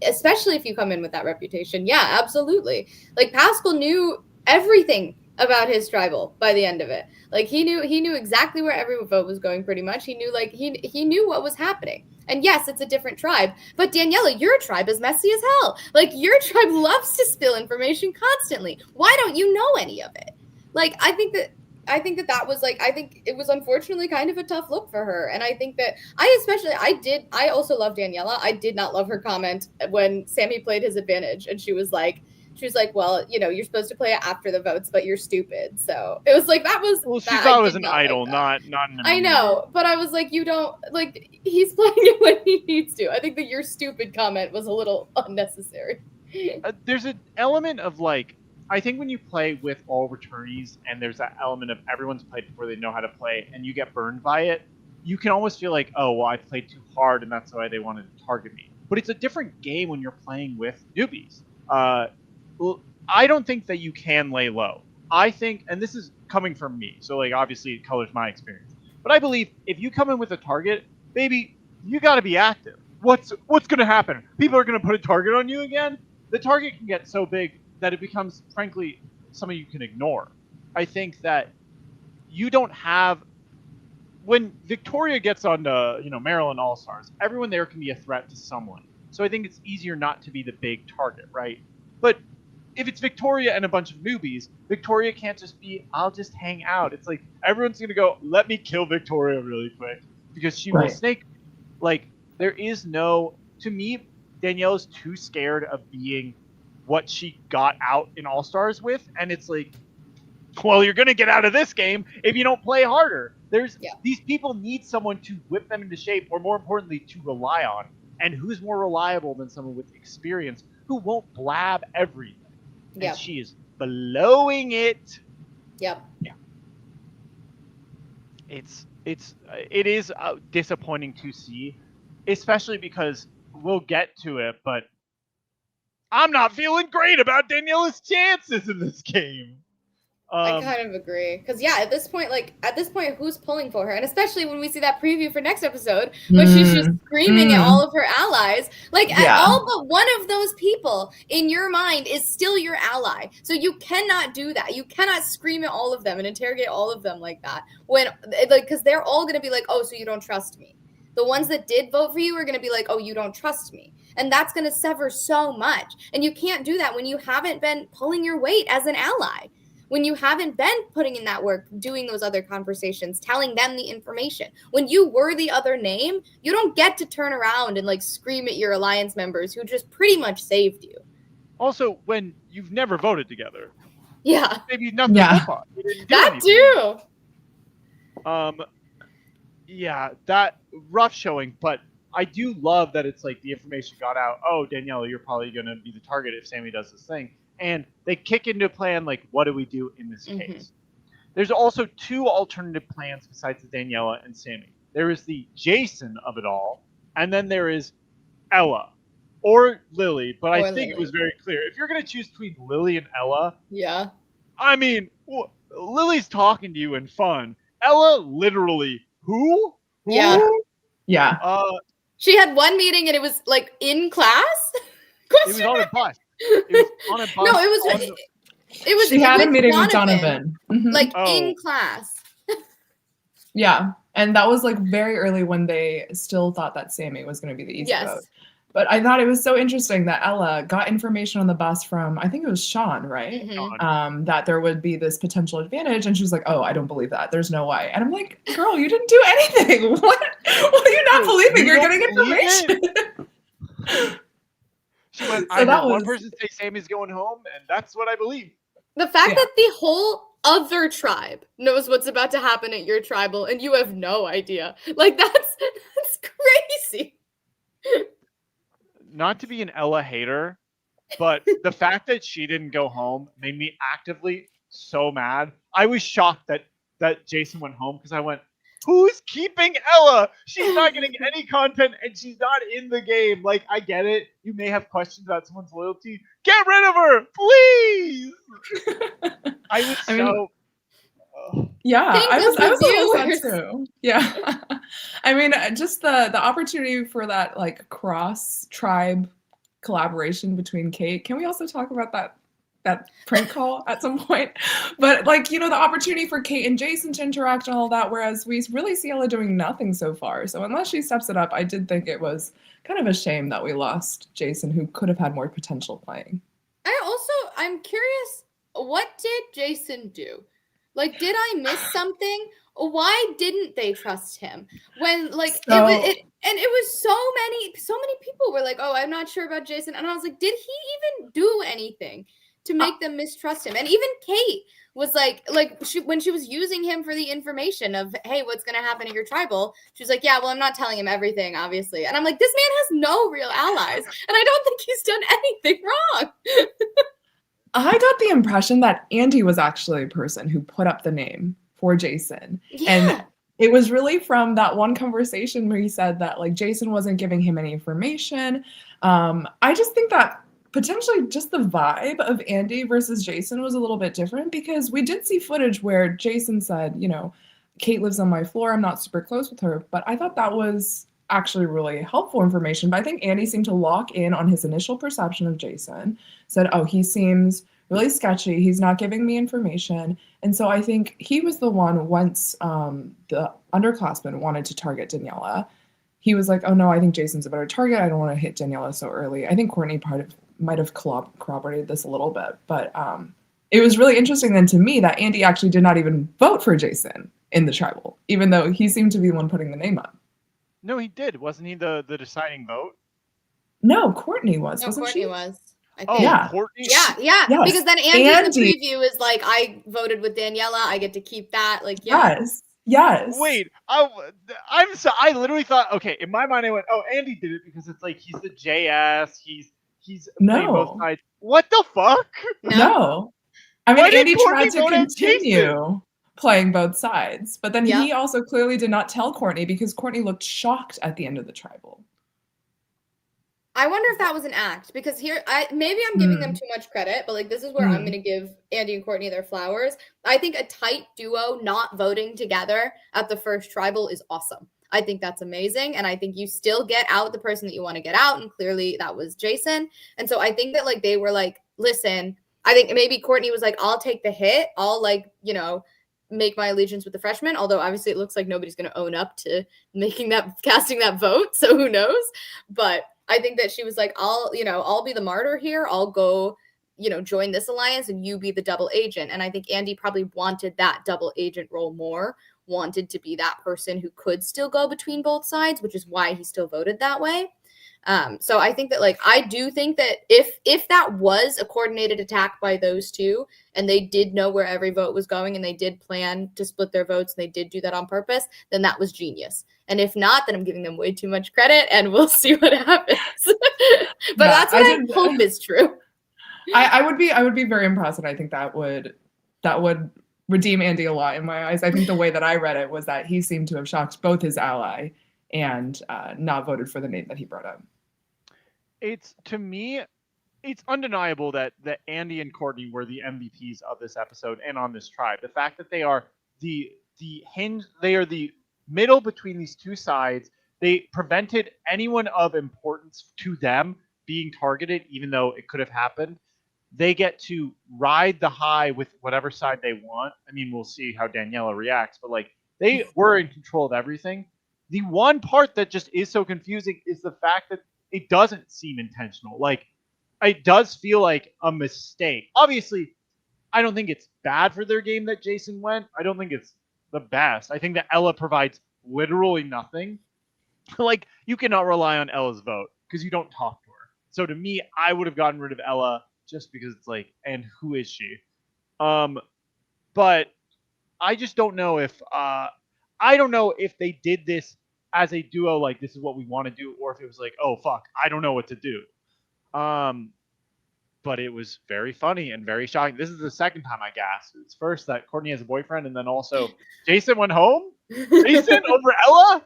especially if you come in with that reputation. Yeah, absolutely. Like, Pascal knew everything about his tribal by the end of it. Like, he knew exactly where every vote was going pretty much. He knew, like, he knew what was happening. And yes, it's a different tribe, but Daniela, your tribe is messy as hell. Like, your tribe loves to spill information constantly. Why don't you know any of it? Like, I think that was, like, I think it was unfortunately kind of a tough look for her. And I think that I also love Daniela. I did not love her comment when Sammy played his advantage. And she was like, well, you're supposed to play it after the votes, but you're stupid. So it was like, that was. Well, she thought it was an idol, not an. I know, but I was like, you don't, like, he's playing it when he needs to. I think that your stupid comment was a little unnecessary. There's an element of, like, I think when you play with all returnees and there's that element of everyone's played before they know how to play and you get burned by it, you can almost feel like, oh, well, I played too hard and that's why they wanted to target me. But it's a different game when you're playing with newbies. I don't think that you can lay low. I think, and this is coming from me, so, like, obviously it colors my experience, but I believe if you come in with a target, baby, you got to be active. What's going to happen? People are going to put a target on you again? The target can get so big that it becomes, frankly, something you can ignore. I think that you don't have... When Victoria gets on to, Maryland All-Stars, everyone there can be a threat to someone. So I think it's easier not to be the big target, right? But if it's Victoria and a bunch of newbies, Victoria can't just be, I'll just hang out. It's like, everyone's going to go, let me kill Victoria really quick, because she will snake. Like, there is no... To me, Danielle's too scared of being what she got out in All-Stars with, and it's like, well, you're going to get out of this game if you don't play harder. These people need someone to whip them into shape, or more importantly, to rely on. And who's more reliable than someone with experience who won't blab everything? And she is blowing it. Yep. Yeah. It is disappointing to see, especially because we'll get to it, but I'm not feeling great about Daniela's chances in this game. I kind of agree. Because, at this point, who's pulling for her? And especially when we see that preview for next episode, when she's just screaming at all of her allies. Like, all but one of those people in your mind is still your ally. So you cannot do that. You cannot scream at all of them and interrogate all of them like that. Because they're all going to be like, oh, so you don't trust me. The ones that did vote for you are going to be like, oh, you don't trust me. And that's going to sever so much. And you can't do that when you haven't been pulling your weight as an ally. When you haven't been putting in that work, doing those other conversations, telling them the information. When you were the other name, you don't get to turn around and, like, scream at your alliance members who just pretty much saved you. Also, when you've never voted together. Yeah. Maybe nothing to hope on. That too. That rough showing, but I do love that it's like the information got out. Oh, Daniela, you're probably going to be the target if Sammy does this thing. And they kick into a plan like, what do we do in this case? There's also two alternative plans besides the Daniela and Sammy. There is the Jason of it all, and then there is Ella or Lily. But I think it was very clear. If you're going to choose between Lily and Ella, I mean, Lily's talking to you in fun. Ella, literally, who? Yeah. She had one meeting and it was, like, in class? It was on a bus. It was on a bus. No, it was. She had a meeting with Donovan. Donovan. Like in class. Yeah. And that was like very early when they still thought that Sammy was going to be the easy vote. But I thought it was so interesting that Ella got information on the bus from, I think it was Sean, right? Mm-hmm. That there would be this potential advantage. And she was like, oh, I don't believe that. There's no way. And I'm like, girl, you didn't do anything. What are you not believing? You're getting information. She went, I heard one person say Sammy's going home, and that's what I believe. The fact that the whole other tribe knows what's about to happen at your tribal, and you have no idea. Like, that's crazy. Not to be an Ella hater, but the fact that she didn't go home made me actively so mad. I was shocked that Jason went home because I went, who's keeping Ella? She's not getting any content and she's not in the game. Like, I get it. You may have questions about someone's loyalty. Get rid of her, please. I was yeah, I was a little sad too. Yeah. I mean, just the opportunity for that like cross tribe collaboration between Kate. Can we also talk about that prank call at some point? But like, you know, the opportunity for Kate and Jason to interact and all that, whereas we really see Ella doing nothing so far. So unless she steps it up, I did think it was kind of a shame that we lost Jason, who could have had more potential playing. I'm curious, what did Jason do? Like, did I miss something? Why didn't they trust him? When like it was so many people were like, oh, I'm not sure about Jason. And I was like, did he even do anything to make them mistrust him? And even Kate was like when she was using him for the information of, hey, what's going to happen at your tribal? She was like, yeah, well, I'm not telling him everything, obviously. And I'm like, this man has no real allies. And I don't think he's done anything wrong. I got the impression that Andy was actually a person who put up the name for Jason. Yeah. And it was really from that one conversation where he said that like Jason wasn't giving him any information. I just think that potentially just the vibe of Andy versus Jason was a little bit different, because we did see footage where Jason said, you know, Kate lives on my floor. I'm not super close with her. But I thought that was actually really helpful information. But I think Andy seemed to lock in on his initial perception of Jason, said, oh, he seems really sketchy. He's not giving me information. And so I think he was the one, once the underclassmen wanted to target Daniela, he was like, oh no, I think Jason's a better target. I don't want to hit Daniela so early. I think Courtney might have corroborated this a little bit. But it was really interesting then to me that Andy actually did not even vote for Jason in the tribal, even though he seemed to be the one putting the name up. No, he did. Wasn't he the deciding vote? No, Courtney was. No, wasn't Courtney she? was. I think. Oh, yeah. Courtney? Yeah. Yes. Because then Andy in the preview is like, I voted with Daniela. I get to keep that. Like, yeah. Yes. Wait, I literally thought, okay, in my mind I went, oh, Andy did it because it's like he's the JS. He's playing both sides. What the fuck? No. I mean, Andy tried to continue playing both sides, but then he also clearly did not tell Courtney, because Courtney looked shocked at the end of the tribal. I wonder if that was an act, because here, maybe I'm giving them too much credit, but like this is where I'm going to give Andy and Courtney their flowers. I think a tight duo not voting together at the first tribal is awesome. I think that's amazing, and I think you still get out the person that you want to get out, and clearly that was Jason. And so I think that like they were like, listen, I think maybe Courtney was like, I'll take the hit. I'll like, you know, make my allegiance with the freshman, although obviously it looks like nobody's going to own up to casting that vote, so who knows? But I think that she was like, I'll be the martyr here. I'll go, join this alliance and you be the double agent. And I think Andy probably wanted that double agent role more, wanted to be that person who could still go between both sides, which is why he still voted that way. So I think that I do think that if that was a coordinated attack by those two, and they did know where every vote was going, and they did plan to split their votes, and they did do that on purpose, then that was genius. And if not, then I'm giving them way too much credit, and we'll see what happens. But that's what I hope is true. I would be very impressed, and I think that would redeem Andy a lot in my eyes. I think the way that I read it was that he seemed to have shocked both his ally and not voted for the name that he brought up. To me, it's undeniable that Andy and Courtney were the MVPs of this episode and on this tribe. The fact that they are the hinge, they are the middle between these two sides. They prevented anyone of importance to them being targeted, even though it could have happened. they get to ride the high with whatever side they want. I mean, we'll see how Daniela reacts, but like they were in control of everything. The one part that just is so confusing is the fact that it doesn't seem intentional. Like it does feel like a mistake. Obviously, I don't think it's bad for their game that Jason went. I don't think it's the best. I think that Ella provides literally nothing. Like you cannot rely on Ella's vote because you don't talk to her. So to me, I would have gotten rid of Ella just because it's like, and who is she? But I just don't know if I don't know if they did this as a duo, like this is what we want to do, or if it was like, oh fuck, I don't know what to do. But it was very funny and very shocking. This is the second time I gasped. It's first that Courtney has a boyfriend, and then also Jason went home. Jason over Ella.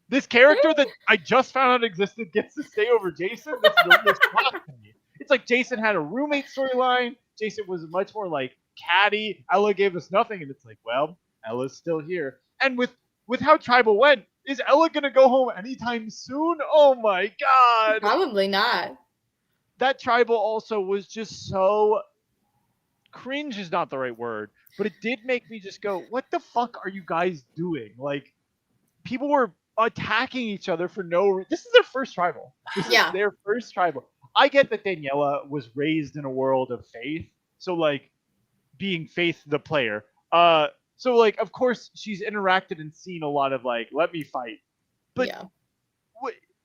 This character that I just found out existed gets to stay over Jason. This is shocked me. It's like Jason had a roommate storyline. Jason was much more like catty. Ella gave us nothing, and it's like, well, Ella's still here. And with how Tribal went, is Ella gonna go home anytime soon? Oh my god! Probably not. That Tribal also was just so cringe is not the right word, but it did make me just go, what the fuck are you guys doing? Like, people were attacking each other for no reason. This is their first Tribal. This is their first Tribal. I get that Daniela was raised in a world of Faith, so like being Faith the player. So like of course she's interacted and seen a lot of like let me fight, but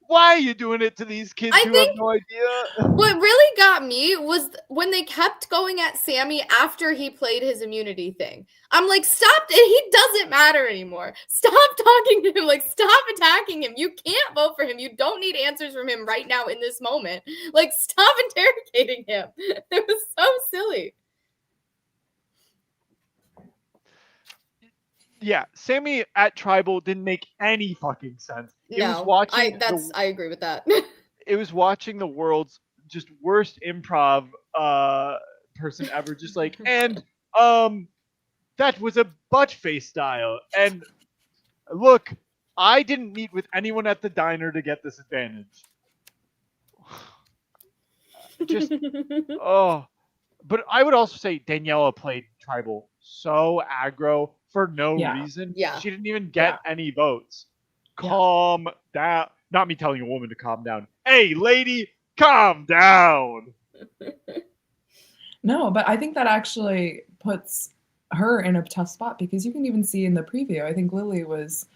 why are you doing it to these kids who have no idea? What really got me was when they kept going at Sammy after he played his immunity thing. I'm like, stop. He doesn't matter anymore. Stop talking to him. Like, stop attacking him. You can't vote for him. You don't need answers from him right now in this moment. Like, stop interrogating him. It was so silly. Yeah, Sammy at Tribal didn't make any fucking sense. It was watching I agree with that. It was watching the world's just worst improv person ever. Just like, and that was a butt face style. And look, I didn't meet with anyone at the diner to get this advantage. Just but I would also say Daniela played Tribal so aggro for no reason. Yeah. She didn't even get any votes. Calm down. Not me telling a woman to calm down. Hey, lady, calm down. No, but I think that actually puts her in a tough spot because you can even see in the preview, I think Lily was,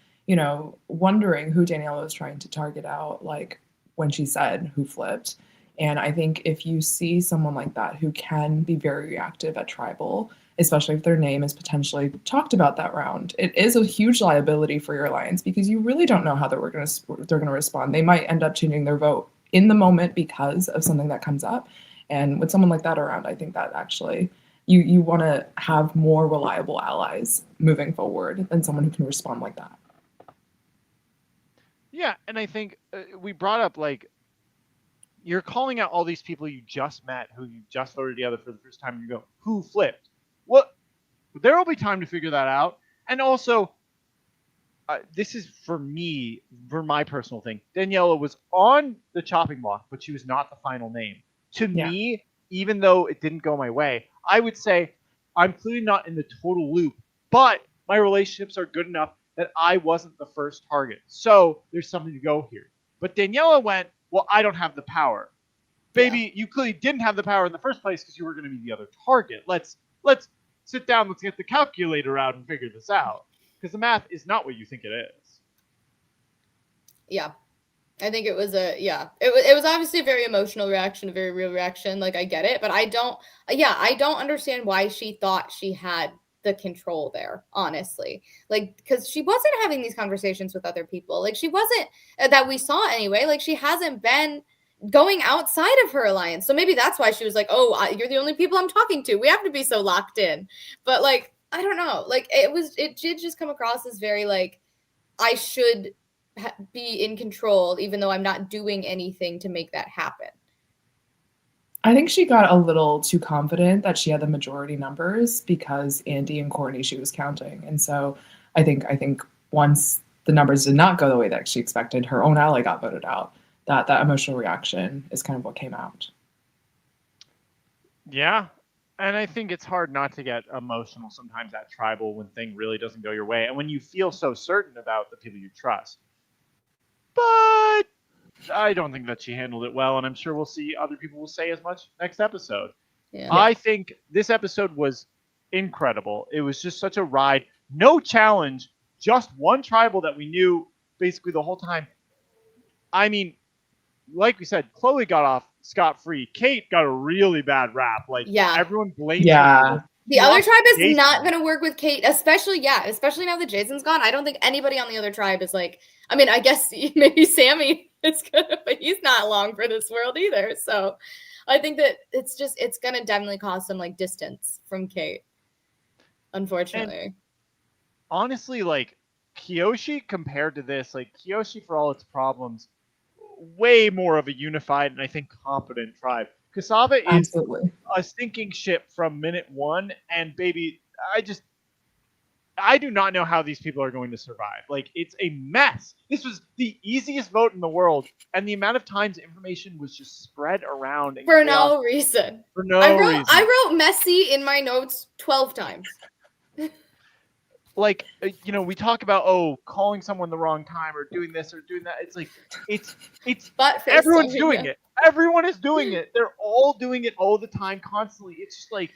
wondering who Daniela was trying to target out, like when she said who flipped. And I think if you see someone like that who can be very reactive at Tribal, especially if their name is potentially talked about that round, it is a huge liability for your alliance because you really don't know how they're going to respond. They might end up changing their vote in the moment because of something that comes up. And with someone like that around, I think that actually you want to have more reliable allies moving forward than someone who can respond like that. Yeah, and I think we brought up like you're calling out all these people you just met who you just voted together for the first time and you go, who flipped? What? There will be time to figure that out. And also, this is for me, for my personal thing. Daniela was on the chopping block, but she was not the final name. To me, even though it didn't go my way, I would say I'm clearly not in the total loop, but my relationships are good enough that I wasn't the first target. So there's something to go here. But Daniela went, well, I don't have the power. Baby, you clearly didn't have the power in the first place because you were going to be the other target. Let's sit down, let's get the calculator out and figure this out. Because the math is not what you think it is. Yeah. I think it was it was obviously a very emotional reaction, a very real reaction. Like, I get it, but I don't understand why she thought she had the control there, honestly. Like, because she wasn't having these conversations with other people. Like, she wasn't, that we saw anyway, like, she hasn't been going outside of her alliance. So maybe that's why she was like, oh, you're the only people I'm talking to. We have to be so locked in. But, like, I don't know. Like, it did just come across as very, like, I should be in control, even though I'm not doing anything to make that happen. I think she got a little too confident that she had the majority numbers because Andy and Courtney she was counting. And so I think once the numbers did not go the way that she expected, her own ally got voted out. That emotional reaction is kind of what came out. Yeah. And I think it's hard not to get emotional sometimes at tribal when thing really doesn't go your way and when you feel so certain about the people you trust. But I don't think that she handled it well, and I'm sure we'll see other people will say as much next episode. Yeah. I think this episode was incredible. It was just such a ride. No challenge, just one tribal that we knew basically the whole time. I mean, like we said, Chloe got off scot free. Kate got a really bad rap. Like Yeah. everyone blames her. Yeah. The other tribe is Jason. not going to work with Kate, especially now that Jason's gone. I don't think anybody on the other tribe is like, I mean, I guess maybe Sammy is going to, but he's not long for this world either. So I think that it's going to definitely cause some like distance from Kate, unfortunately. And honestly, like Kyoshi compared to this, like Kyoshi for all its problems, way more of a unified and I think competent tribe. Kasava is Absolutely. a sinking ship from minute one, and baby, I do not know how these people are going to survive. Like, it's a mess. This was the easiest vote in the world, and the amount of times information was just spread around for no reason. For no reason. I wrote messy in my notes 12 times. Like, we talk about calling someone the wrong time or doing this or doing that. It's like it's everyone's doing it. Everyone is doing it. They're all doing it all the time, constantly. It's just like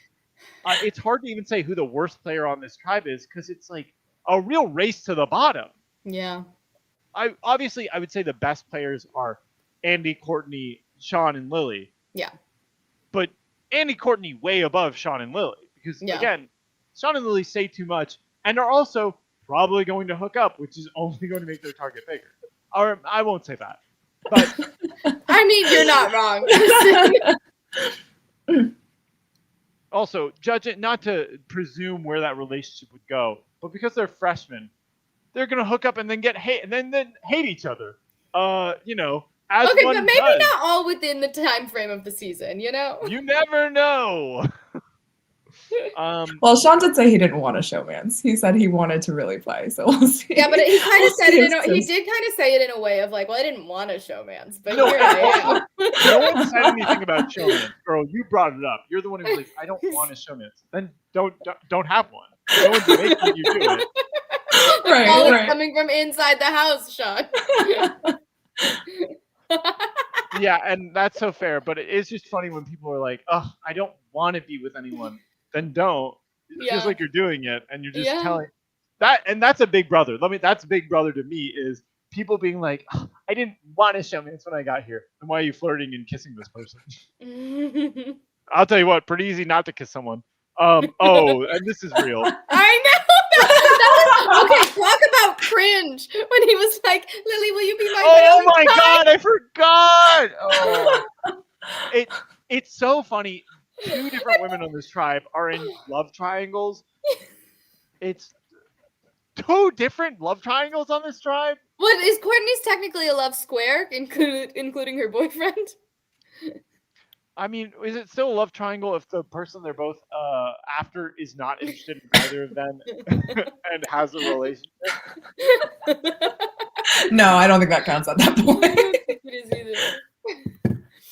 it's hard to even say who the worst player on this tribe is because it's like a real race to the bottom. Yeah. I would say the best players are Andy, Courtney, Sean, and Lily. Yeah. But Andy, Courtney way above Sean and Lily because again, Sean and Lily say too much. And are also probably going to hook up, which is only going to make their target bigger. Or I won't say that. But I mean, you're not wrong. Also, judge it not to presume where that relationship would go, but because they're freshmen, they're gonna hook up and then get hate and then hate each other. As okay, one but maybe does. not all within the time frame of the season. You never know. Well, Sean did say he didn't want a showmance. He said he wanted to really play, so we'll see. Yeah, but he kind of said it. He did kind of say it in a way of like, well, I didn't want a showmance, but here I am. No one said anything about showmance, girl. You brought it up. You're the one who was like, I don't want a showmance. Then don't have one. No one's making you do it. Right. Coming from inside the house, Sean. Yeah, and that's so fair, but it is just funny when people are like, "Oh, I don't want to be with anyone." Then don't. It feels like you're doing it, and you're just telling that, and that's a big brother. That's Big Brother to me is people being like, oh, "I didn't want to show me this when I got here." Then why are you flirting and kissing this person? I'll tell you what, pretty easy not to kiss someone. And this is real. I know. That was, okay, talk about cringe when he was like, Lily, will you be my Oh my God, I forgot. Oh. It's so funny. 2 different women on this tribe are in love triangles. It's 2 different love triangles on this tribe. What is Courtney's technically a love square, including her boyfriend? I mean, is it still a love triangle if the person they're both after is not interested in either of them and has a relationship? No, I don't think that counts at that point. It is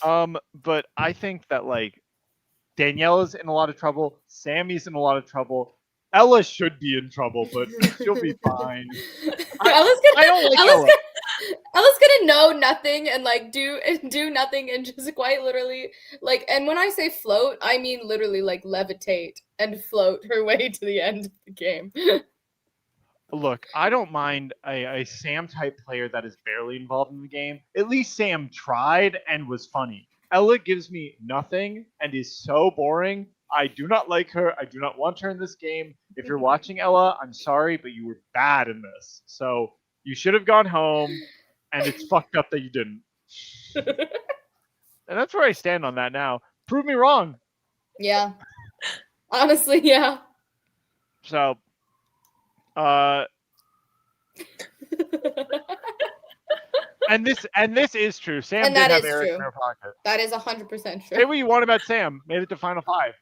either. But I think that like Daniela's in a lot of trouble. Sammy's in a lot of trouble. Ella should be in trouble, but she'll be fine. Ella's gonna know nothing and like do nothing and just quite literally like, and when I say float, I mean literally like levitate and float her way to the end of the game. Look, I don't mind a Sam type player that is barely involved in the game. At least Sam tried and was funny. Ella gives me nothing and is so boring. I do not like her. I do not want her in this game. If you're watching Ella, I'm sorry, but you were bad in this. So you should have gone home, and it's fucked up that you didn't. And that's where I stand on that now. Prove me wrong. Yeah. Honestly, yeah. So, and this is true. Sam and did have Eric in her pocket. That is 100% true. Say what you want about Sam. Made it to Final 5.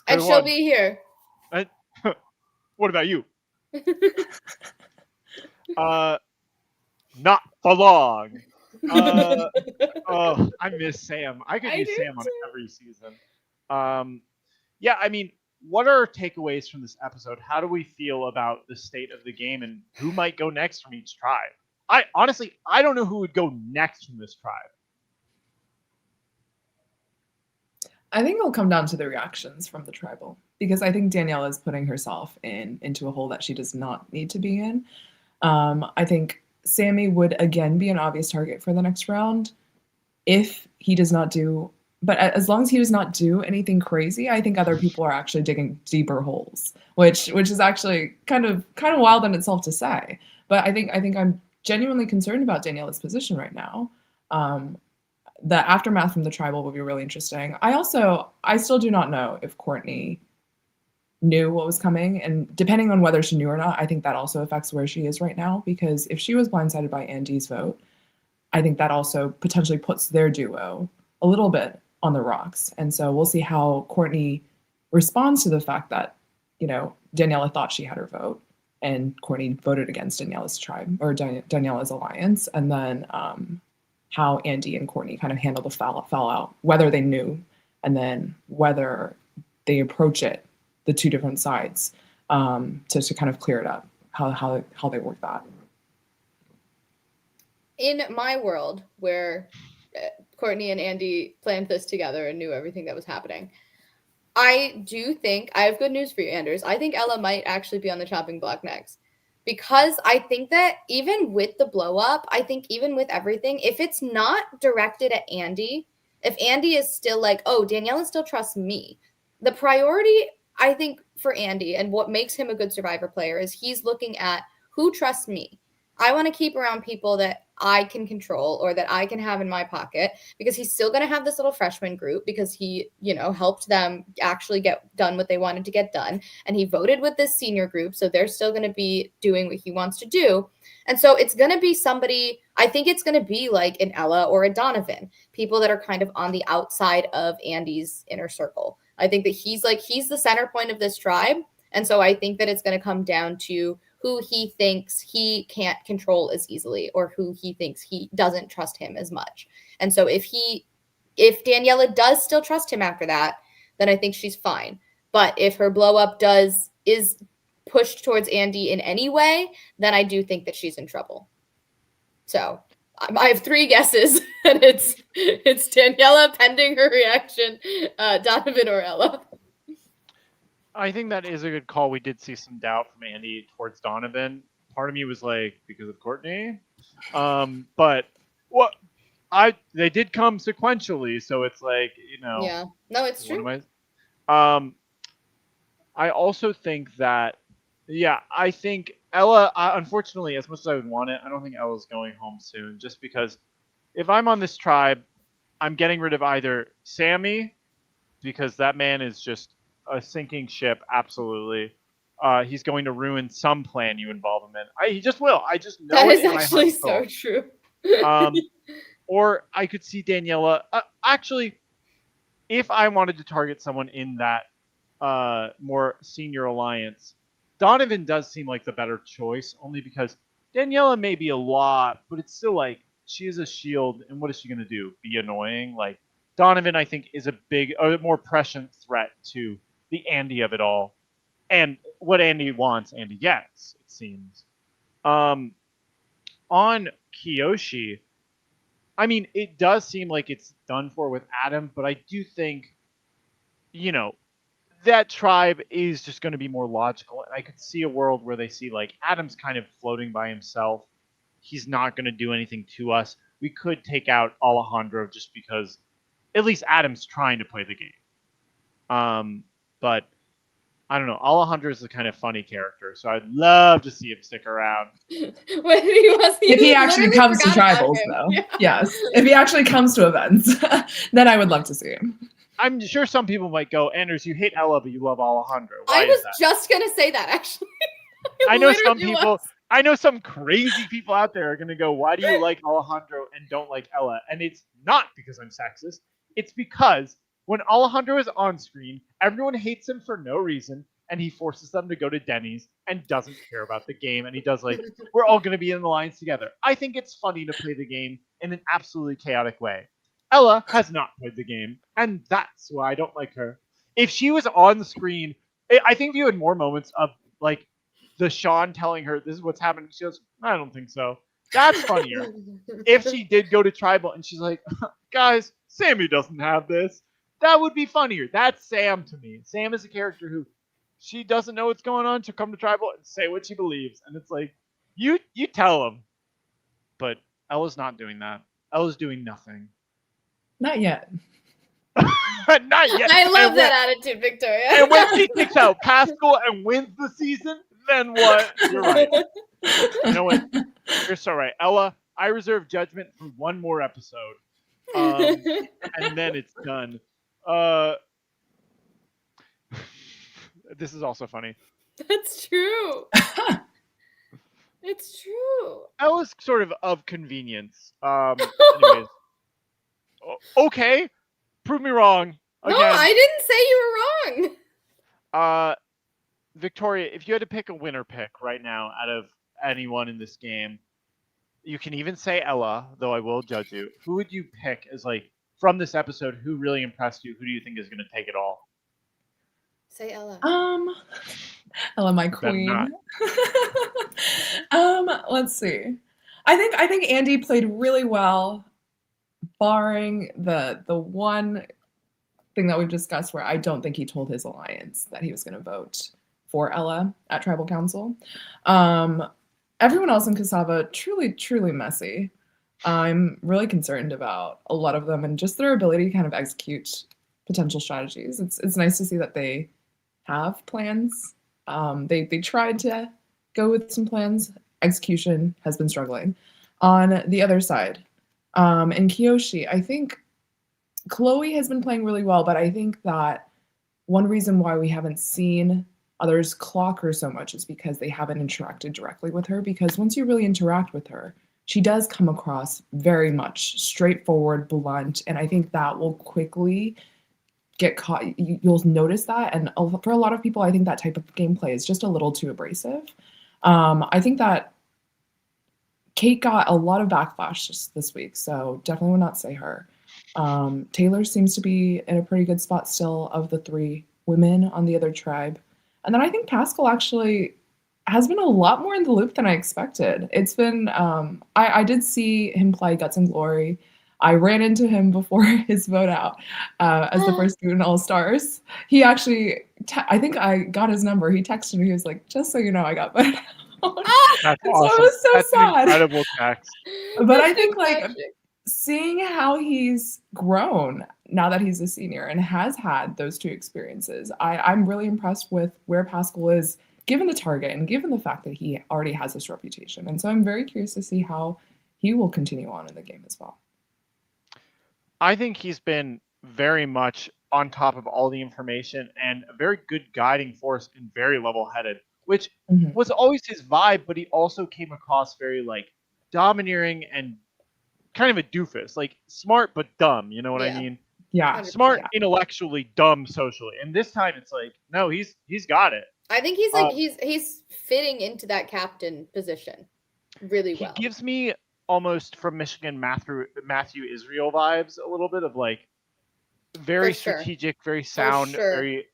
And she'll be here. What about you? Not for long. I miss Sam. I could use Sam on every season. Yeah, I mean, what are our takeaways from this episode? How do we feel about the state of the game and who might go next from each tribe? I honestly, I don't know who would go next from this tribe. I think it'll come down to the reactions from the tribal, because I think Danielle is putting herself into a hole that she does not need to be in. I think Sammy would again be an obvious target for the next round if he does not do. But as long as he does not do anything crazy, I think other people are actually digging deeper holes, which is actually kind of wild in itself to say. But I think I'm genuinely concerned about Daniela's position right now. The aftermath from the tribal will be really interesting. I still do not know if Courtney knew what was coming, and depending on whether she knew or not, I think that also affects where she is right now, because if she was blindsided by Andy's vote, I think that also potentially puts their duo a little bit on the rocks. And so we'll see how Courtney responds to the fact that, Daniela thought she had her vote and Courtney voted against Daniela's tribe or Daniela's alliance, and then how Andy and Courtney kind of handle the fallout, whether they knew, and then whether they approach it, the two different sides, to kind of clear it up, how they work that. In my world, where Courtney and Andy planned this together and knew everything that was happening, I do think, I have good news for you, Anders. I think Ella might actually be on the chopping block next. Because I think that even with the blow up, I think even with everything, if it's not directed at Andy, if Andy is still like, oh, Daniela still trusts me, the priority, I think, for Andy and what makes him a good Survivor player is he's looking at who trusts me. I want to keep around people that I can control or that I can have in my pocket, because he's still going to have this little freshman group because he, helped them actually get done what they wanted to get done. And he voted with this senior group. So they're still going to be doing what he wants to do. And so it's going to be somebody, I think it's going to be like an Ella or a Donovan, people that are kind of on the outside of Andy's inner circle. I think that he's the center point of this tribe. And so I think that it's going to come down to who he thinks he can't control as easily, or who he thinks he doesn't trust him as much. And so if Daniela does still trust him after that, then I think she's fine. But if her blow up is pushed towards Andy in any way, then I do think that she's in trouble. So I have 3 guesses, and it's Daniela pending her reaction, Donovan or Ella. I think that is a good call. We did see some doubt from Andy towards Donovan. Part of me was like, because of Courtney. But they did come sequentially, so it's like, Yeah. No, it's true. I also think that, I think Ella, unfortunately, as much as I would want it, I don't think Ella's going home soon, just because if I'm on this tribe, I'm getting rid of either Sammy, because that man is just a sinking ship, absolutely. He's going to ruin some plan you involve him in. He just will. I just know that it is in my actually heart so true. Or I could see Daniela. Actually, if I wanted to target someone in that more senior alliance, Donovan does seem like the better choice, only because Daniela may be a lot, but it's still like she is a shield, and what is she going to do? Be annoying? Like, Donovan, I think, is a more prescient threat to the Andy of it all. And what Andy wants, Andy gets, it seems. On Kiyoshi, I mean, it does seem like it's done for with Adam, but I do think, that tribe is just going to be more logical. And I could see a world where they see, like, Adam's kind of floating by himself. He's not going to do anything to us. We could take out Alejandro just because at least Adam's trying to play the game. But I don't know. Alejandro is a kind of funny character, so I'd love to see him stick around. If he actually comes to tribals, though. Yeah. Yes. If he actually comes to events, then I would love to see him. I'm sure some people might go, Anders, you hate Ella, but you love Alejandro. Why I was just going to say that, actually. I know some people... I know some crazy people out there are going to go, why do you like Alejandro and don't like Ella? And it's not because I'm sexist. It's because when Alejandro is on screen, everyone hates him for no reason, and he forces them to go to Denny's and doesn't care about the game. And he does like, we're all going to be in the lines together. I think it's funny to play the game in an absolutely chaotic way. Ella has not played the game, and that's why I don't like her. If she was on the screen, I think if you had more moments of like the Sean telling her this is what's happening, she goes, I don't think so. That's funnier. If she did go to tribal and she's like, guys, Sammy doesn't have this, that would be funnier. That's Sam to me. Sam is a character who she doesn't know what's going on. She'll come to tribal and say what she believes, and it's like you tell them. But Ella's not doing that. Ella's doing nothing. Not yet. Not yet. I love that attitude, Victoria. And when she takes out Pascal and wins the season, then what? You're right. You know what? You're so right. Ella, I reserve judgment for one more episode. And then it's done. This is also funny. That's true. It's true. Ella's sort of convenience. Anyways. Okay. Prove me wrong. Again. No, I didn't say you were wrong. Victoria, if you had to pick a winner pick right now out of anyone in this game, you can even say Ella, though I will judge you. Who would you pick as like from this episode? Who really impressed you? Who do you think is going to take it all? Say Ella. Ella, my queen. Let's see. I think Andy played really well, barring the one thing that we've discussed where I don't think he told his alliance that he was going to vote for Ella at Tribal Council. Everyone else in Cassava, truly messy. I'm really concerned about a lot of them and just their ability to kind of execute potential strategies. It's nice to see that they have plans. They tried to go with some plans. Execution has been struggling. On the other side, in Kyoshi, I think Chloe has been playing really well, but I think that one reason why we haven't seen others clock her so much is because they haven't interacted directly with her, because once you really interact with her, she does come across very much straightforward, blunt, and I think that will quickly get caught. You'll notice that, and for a lot of people, I think that type of gameplay is just a little too abrasive. I think that Kate got a lot of backlash this week, so definitely would not say her. Taylor seems to be in a pretty good spot still of the three women on the other tribe. And then I think Pascal actually has been a lot more in the loop than I expected. It's been, I did see him play Guts and Glory. I ran into him before his vote out as the first student All-Stars. He actually, I think I got his number. He texted me. He was like, just so you know, I got voted out. That's awesome. So it was so That's sad. An incredible text. But I think like seeing how he's grown now that he's a senior and has had those two experiences, I'm really impressed with where Pascal is given the target and given the fact that he already has this reputation. And so I'm very curious to see how he will continue on in the game as well. I think he's been very much on top of all the information and a very good guiding force and very level-headed, which was always his vibe, but he also came across very like domineering and kind of a doofus, like smart but dumb, you know what I mean? Yeah. Smart intellectually, dumb socially. And this time it's like, no, he's got it. I think he's like he's fitting into that captain position really well. He gives me almost from Michigan Matthew Israel vibes a little bit of like very strategic, very sound, very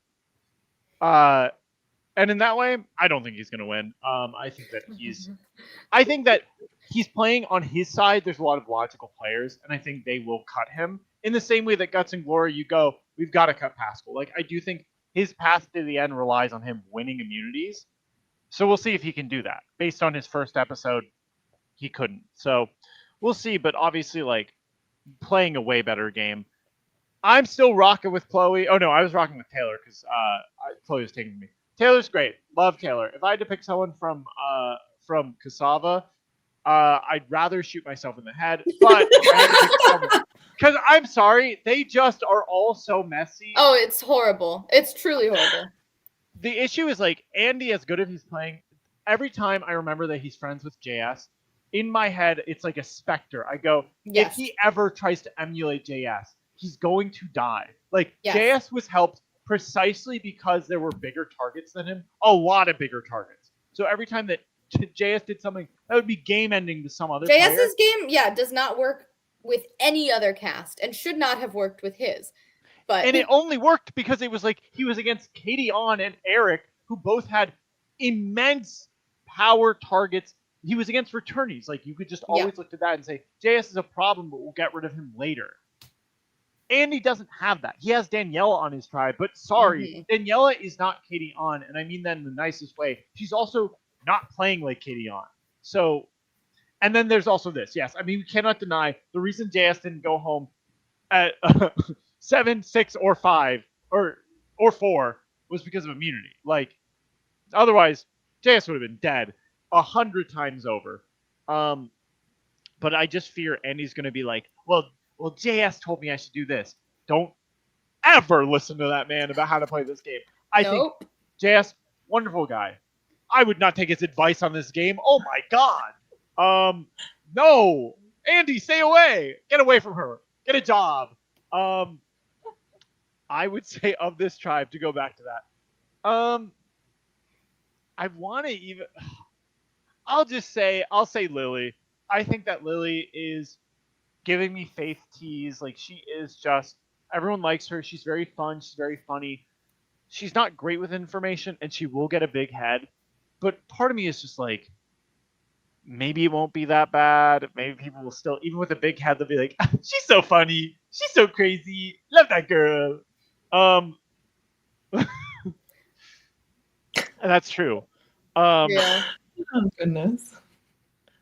and in that way, I don't think he's going to win. I think that he's playing on his side. There's a lot of logical players, and I think they will cut him in the same way that Guts and Glory. You go, we've got to cut Pascal. Like I do think his path to the end relies on him winning immunities. So we'll see if he can do that. Based on his first episode, he couldn't. So we'll see. But obviously, like playing a way better game. I'm still rocking with Chloe. Oh no, I was rocking with Taylor because Chloe was taking me. Taylor's great. Love Taylor. If I had to pick someone from Cassava, I'd rather shoot myself in the head. But because I'm sorry, they just are all so messy. Oh, it's horrible. It's truly horrible. The issue is like Andy, as good as he's playing, every time I remember that he's friends with JS, in my head it's like a specter. I go, if he ever tries to emulate JS, he's going to die. Like JS was helped precisely because there were bigger targets than him, a lot of bigger targets. So every time that JS did something that would be game ending to some other JS's game, does not work with any other cast and should not have worked with his. But And it only worked because it was like he was against Katie On and Eric, who both had immense power targets. He was against returnees. Like, you could just always look at that and say, JS is a problem, but we'll get rid of him later. Andy doesn't have that. He has Daniela on his tribe, but sorry, Daniela is not Katie On, and I mean that in the nicest way. She's also not playing like Katie On. So, and then there's also this. Yes, I mean, we cannot deny the reason JS didn't go home at 7, 6, or 5, or 4 was because of immunity. Like, otherwise, JS would have been dead 100 times over. But I just fear Andy's going to be like, well, JS told me I should do this. Don't ever listen to that man about how to play this game. I think JS, wonderful guy. I would not take his advice on this game. Oh my god. No. Andy, stay away. Get away from her. Get a job. I would say of this tribe, to go back to that. I want to even... I'll say Lily. I think that Lily is giving me faith tease. Like, she is just... Everyone likes her. She's very fun. She's very funny. She's not great with information, and she will get a big head. But part of me is just like, maybe it won't be that bad. Maybe people will still, even with a big head, they'll be like, she's so funny. She's so crazy. Love that girl. And that's true. Oh, goodness.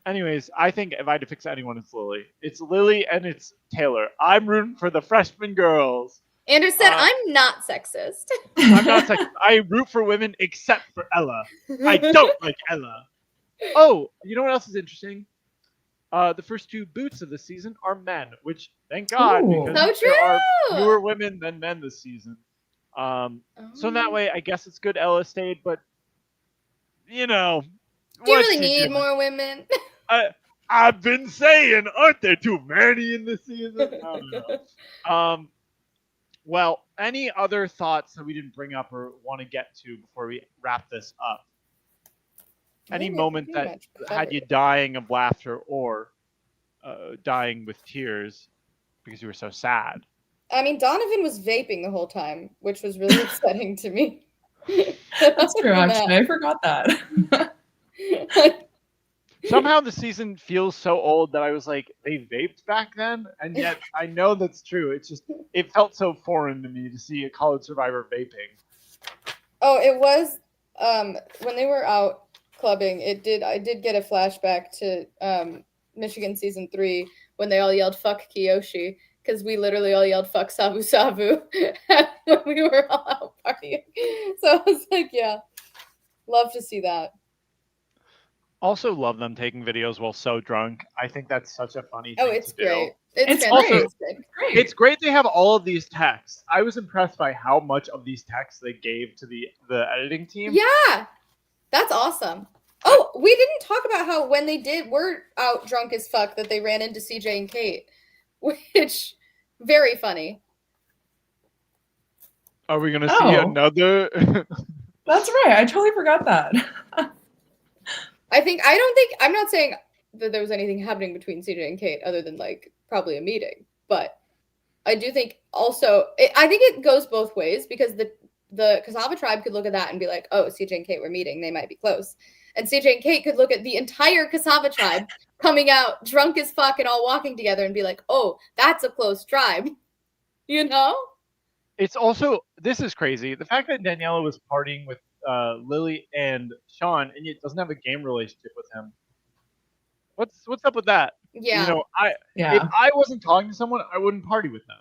Anyways, I think if I had to fix anyone, it's Lily. It's Lily and it's Taylor. I'm rooting for the freshman girls. Anders said, I'm not sexist. I'm not sexist. I root for women except for Ella. I don't like Ella. Oh, you know what else is interesting? The first 2 boots of the season are men, which, thank God, because there are fewer women than men this season. So in that way, I guess it's good Ella stayed, but, you know. Do you really need more women? I've been saying, aren't there too many in this season? I don't know. Well, any other thoughts that we didn't bring up or want to get to before we wrap this up? Any moment that had you dying of laughter or dying with tears because you were so sad? I mean, Donovan was vaping the whole time, which was really upsetting to me. That's true, actually. I forgot that. Somehow the season feels so old that I was like, they vaped back then? And yet I know that's true. It's just, it felt so foreign to me to see a college survivor vaping. Oh, it was, when they were out clubbing, I did get a flashback to Michigan season 3 when they all yelled fuck Kiyoshi, because we literally all yelled fuck Sabu Sabu when we were all out partying. So I was like, yeah, love to see that. Also love them taking videos while so drunk. I think that's such a funny thing it's to do. Great. It's great. It's great they have all of these texts. I was impressed by how much of these texts they gave to the editing team. Yeah, that's awesome. Oh, we didn't talk about how when they were out drunk as fuck that they ran into CJ and Kate, which very funny. Are we gonna see another? That's right. I totally forgot that. I'm not saying that there was anything happening between CJ and Kate other than like probably a meeting, but I do think also, I think it goes both ways because the Cassava tribe could look at that and be like, oh, CJ and Kate were meeting, they might be close. And CJ and Kate could look at the entire Cassava tribe coming out drunk as fuck and all walking together and be like, oh, that's a close tribe. You know? It's also, this is crazy. The fact that Daniela was partying with Lily and Sean and yet doesn't have a game relationship with him. What's up with that? Yeah. You know, if I wasn't talking to someone, I wouldn't party with them.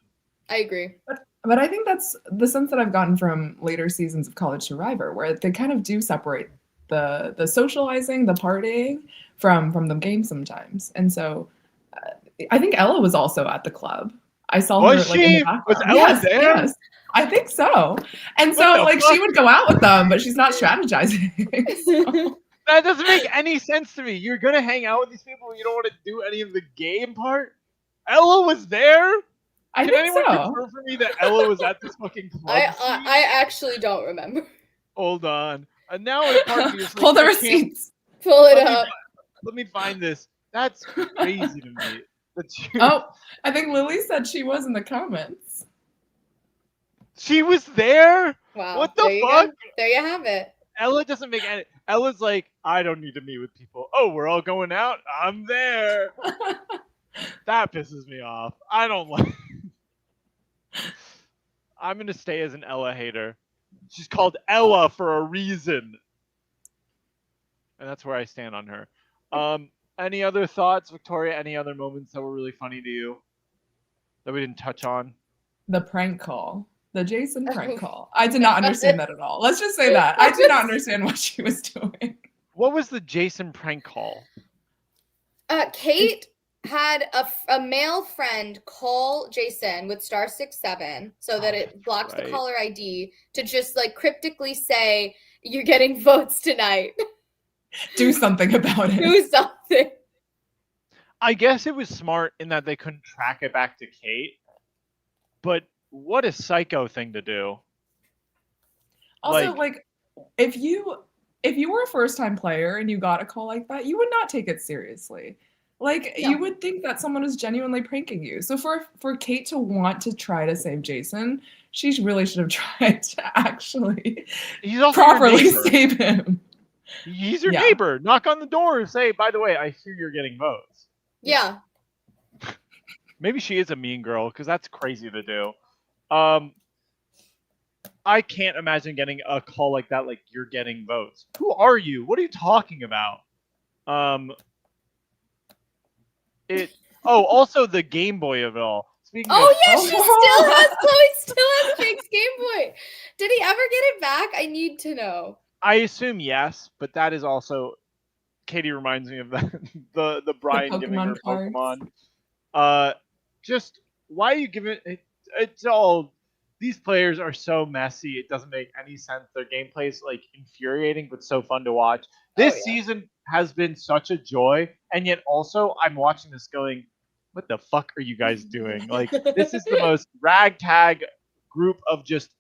I agree. But I think that's the sense that I've gotten from later seasons of College Survivor, where they kind of do separate the socializing, the partying from the game sometimes. And so I think Ella was also at the club. I saw her like in the background. Was Ella there? Yes, I think so. And so like she would go out with them, but she's not strategizing. So. That doesn't make any sense to me. You're gonna hang out with these people and you don't want to do any of the game part? Ella was there? Can anyone confirm for me that Ella was at this fucking club? I actually don't remember. Hold on. And now in part of me is like, pull the receipts. Pull it up. Let me find this. That's crazy to me. Oh, I think Lily said she was in the comments. She was there? Wow. What the there you fuck? go. There you have it. Ella doesn't make any. Ella's like, I don't need to meet with people. Oh, we're all going out? I'm there. That pisses me off. I don't like. I'm going to stay as an Ella hater. She's called Ella for a reason. And that's where I stand on her. Any other thoughts, Victoria? Any other moments that were really funny to you that we didn't touch on? The prank call. The Jason prank call. I did not understand that at all. Let's just say that. I did not understand what she was doing. What was the Jason prank call? Kate had a male friend call Jason with *67 so that it blocks the caller ID to just like cryptically say, "You're getting votes tonight." Do something about it. Do something. I guess it was smart in that they couldn't track it back to Kate. But what a psycho thing to do. Also, like if you were a first-time player and you got a call like that, you would not take it seriously. Like, you would think that someone is genuinely pranking you. So for Kate to want to try to save Jason, she really should have tried to actually properly save him. He's your neighbor. Knock on the door and say, by the way, I hear you're getting votes. Yeah. Maybe she is a mean girl, because that's crazy to do. I can't imagine getting a call like that, like, you're getting votes. Who are you? What are you talking about? Also the Game Boy of it all. She still has Chloe still has Jake's Game Boy. Did he ever get it back? I need to know. I assume yes, but that is also Katie reminds me of the Brian giving her Pokemon. Just why are you giving it? It's all these players are so messy. It doesn't make any sense. Their gameplay is like infuriating, but so fun to watch. This season has been such a joy, and yet also I'm watching this going, what the fuck are you guys doing? Like, this is the most ragtag group of just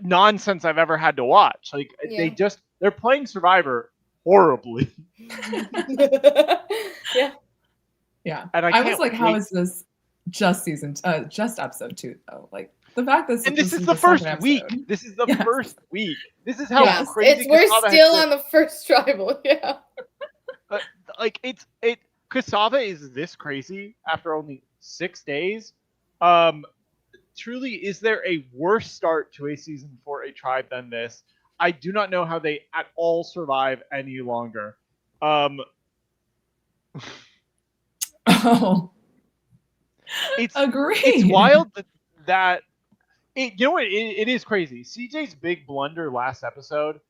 nonsense I've ever had to watch. Like, they're playing Survivor horribly. Yeah. And I was like, how is this just episode 2 though? Like, the fact that this is the first week. This is the first week. This is how crazy we're still on the first tribal. Yeah. Cassava is this crazy after only 6 days. Truly, is there a worse start to a season for a tribe than this? I do not know how they at all survive any longer. It's agreed. It's wild that you know what? It is crazy. CJ's big blunder last episode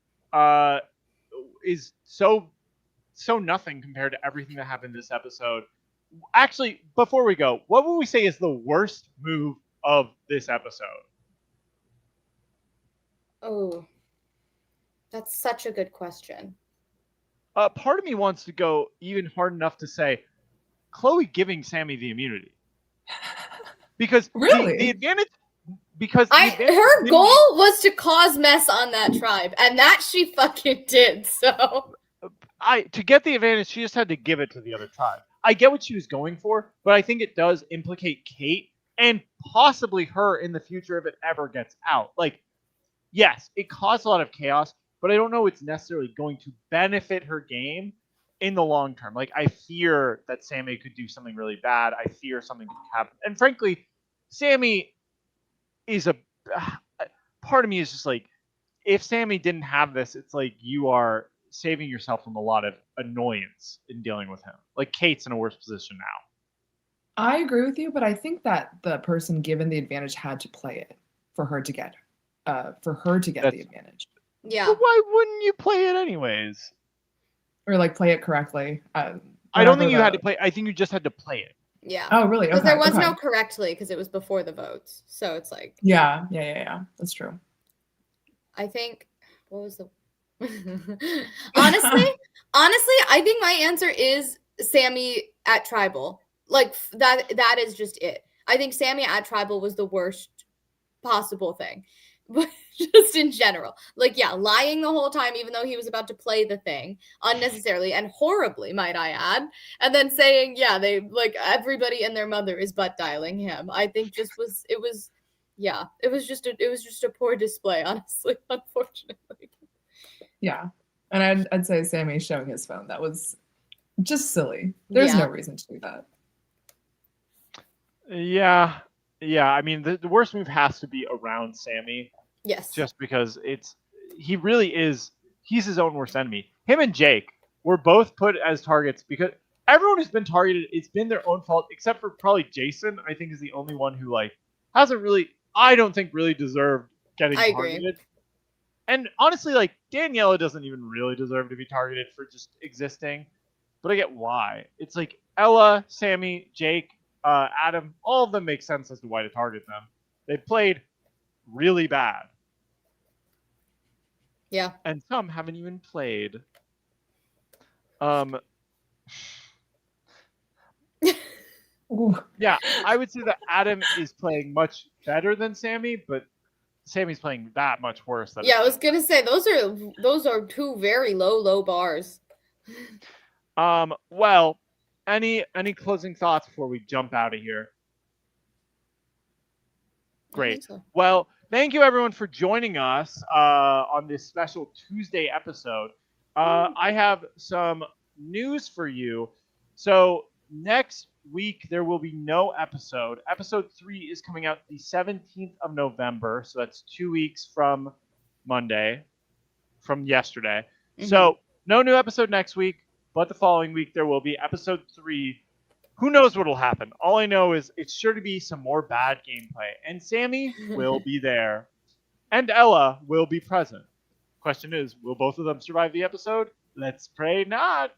is so nothing compared to everything that happened this episode. Actually, before we go, what would we say is the worst move of this episode? Oh, that's such a good question. Part of me wants to go even hard enough to say Chloe giving Sammy the immunity. Because really? the advantage... her goal was to cause mess on that tribe, and that she fucking did. So to get the advantage, she just had to give it to the other tribe. I get what she was going for, but I think it does implicate Kate and possibly her in the future if it ever gets out. Like, yes, it caused a lot of chaos, but I don't know it's necessarily going to benefit her game in the long term. Like, I fear that Sammy could do something really bad. I fear something could happen. And frankly, Sammy is part of me is just like, if Sammy didn't have this, it's like you are saving yourself from a lot of annoyance in dealing with him. Like, Kate's in a worse position now. I agree with you, but I think that the person given the advantage had to play it for her to get the advantage. Yeah. But why wouldn't you play it anyways? Or like play it correctly. I don't think you had to play. I think you just had to play it. Yeah. Oh, really? Because there was no correctly, because it was before the votes. So it's like. Yeah. That's true. I think. What was the? honestly, I think my answer is Sammy at Tribal. Like that is just it. I think Sammy at Tribal was the worst possible thing. but just in general. Like, yeah, lying the whole time, even though he was about to play the thing unnecessarily and horribly, might I add. And then saying, yeah, they like everybody and their mother is butt dialing him. I think it was just a poor display, honestly, unfortunately. Yeah. And I'd say Sammy showing his phone. That was just silly. There's no reason to do that. Yeah. I mean, the worst move has to be around Sammy. Yes. Just because he really is, he's his own worst enemy. Him and Jacq were both put as targets because everyone who's been targeted, it's been their own fault, except for probably Jason, I think is the only one who hasn't really, I don't think really deserved getting targeted. Agree. And honestly, Daniela doesn't even really deserve to be targeted for just existing, but I get why. It's like Ella, Sammy, Jacq, Adam, all of them make sense as to why to target them. They played really bad. Yeah. And some haven't even played. Yeah, I would say that Adam is playing much better than Sammy, but Sammy's playing that much worse. Yeah, I was gonna say those are two very low bars. Well, any closing thoughts before we jump out of here? Great. So. Well, thank you everyone for joining us on this special Tuesday episode. I have some news for you. So next week there will be no episode. Episode 3 is coming out the 17th of November. So that's 2 weeks from Monday, from yesterday. Mm-hmm. So no new episode next week, but the following week there will be episode 3. Who knows what will happen? All I know is it's sure to be some more bad gameplay. And Sammy will be there. And Ella will be present. Question is, will both of them survive the episode? Let's pray not.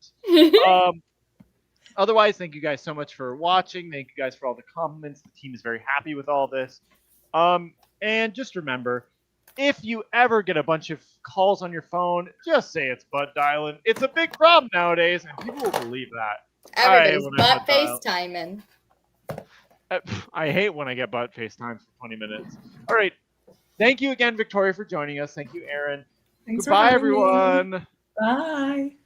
Otherwise, thank you guys so much for watching. Thank you guys for all the compliments. The team is very happy with all this. And just remember, if you ever get a bunch of calls on your phone, just say it's butt dialing. It's a big problem nowadays, and people will believe that. Everybody's butt FaceTiming. I hate when I get butt FaceTime for 20 minutes. All right. Thank you again, Victoria, for joining us. Thank you, Erin. Thanks Goodbye, everyone. Me. Bye.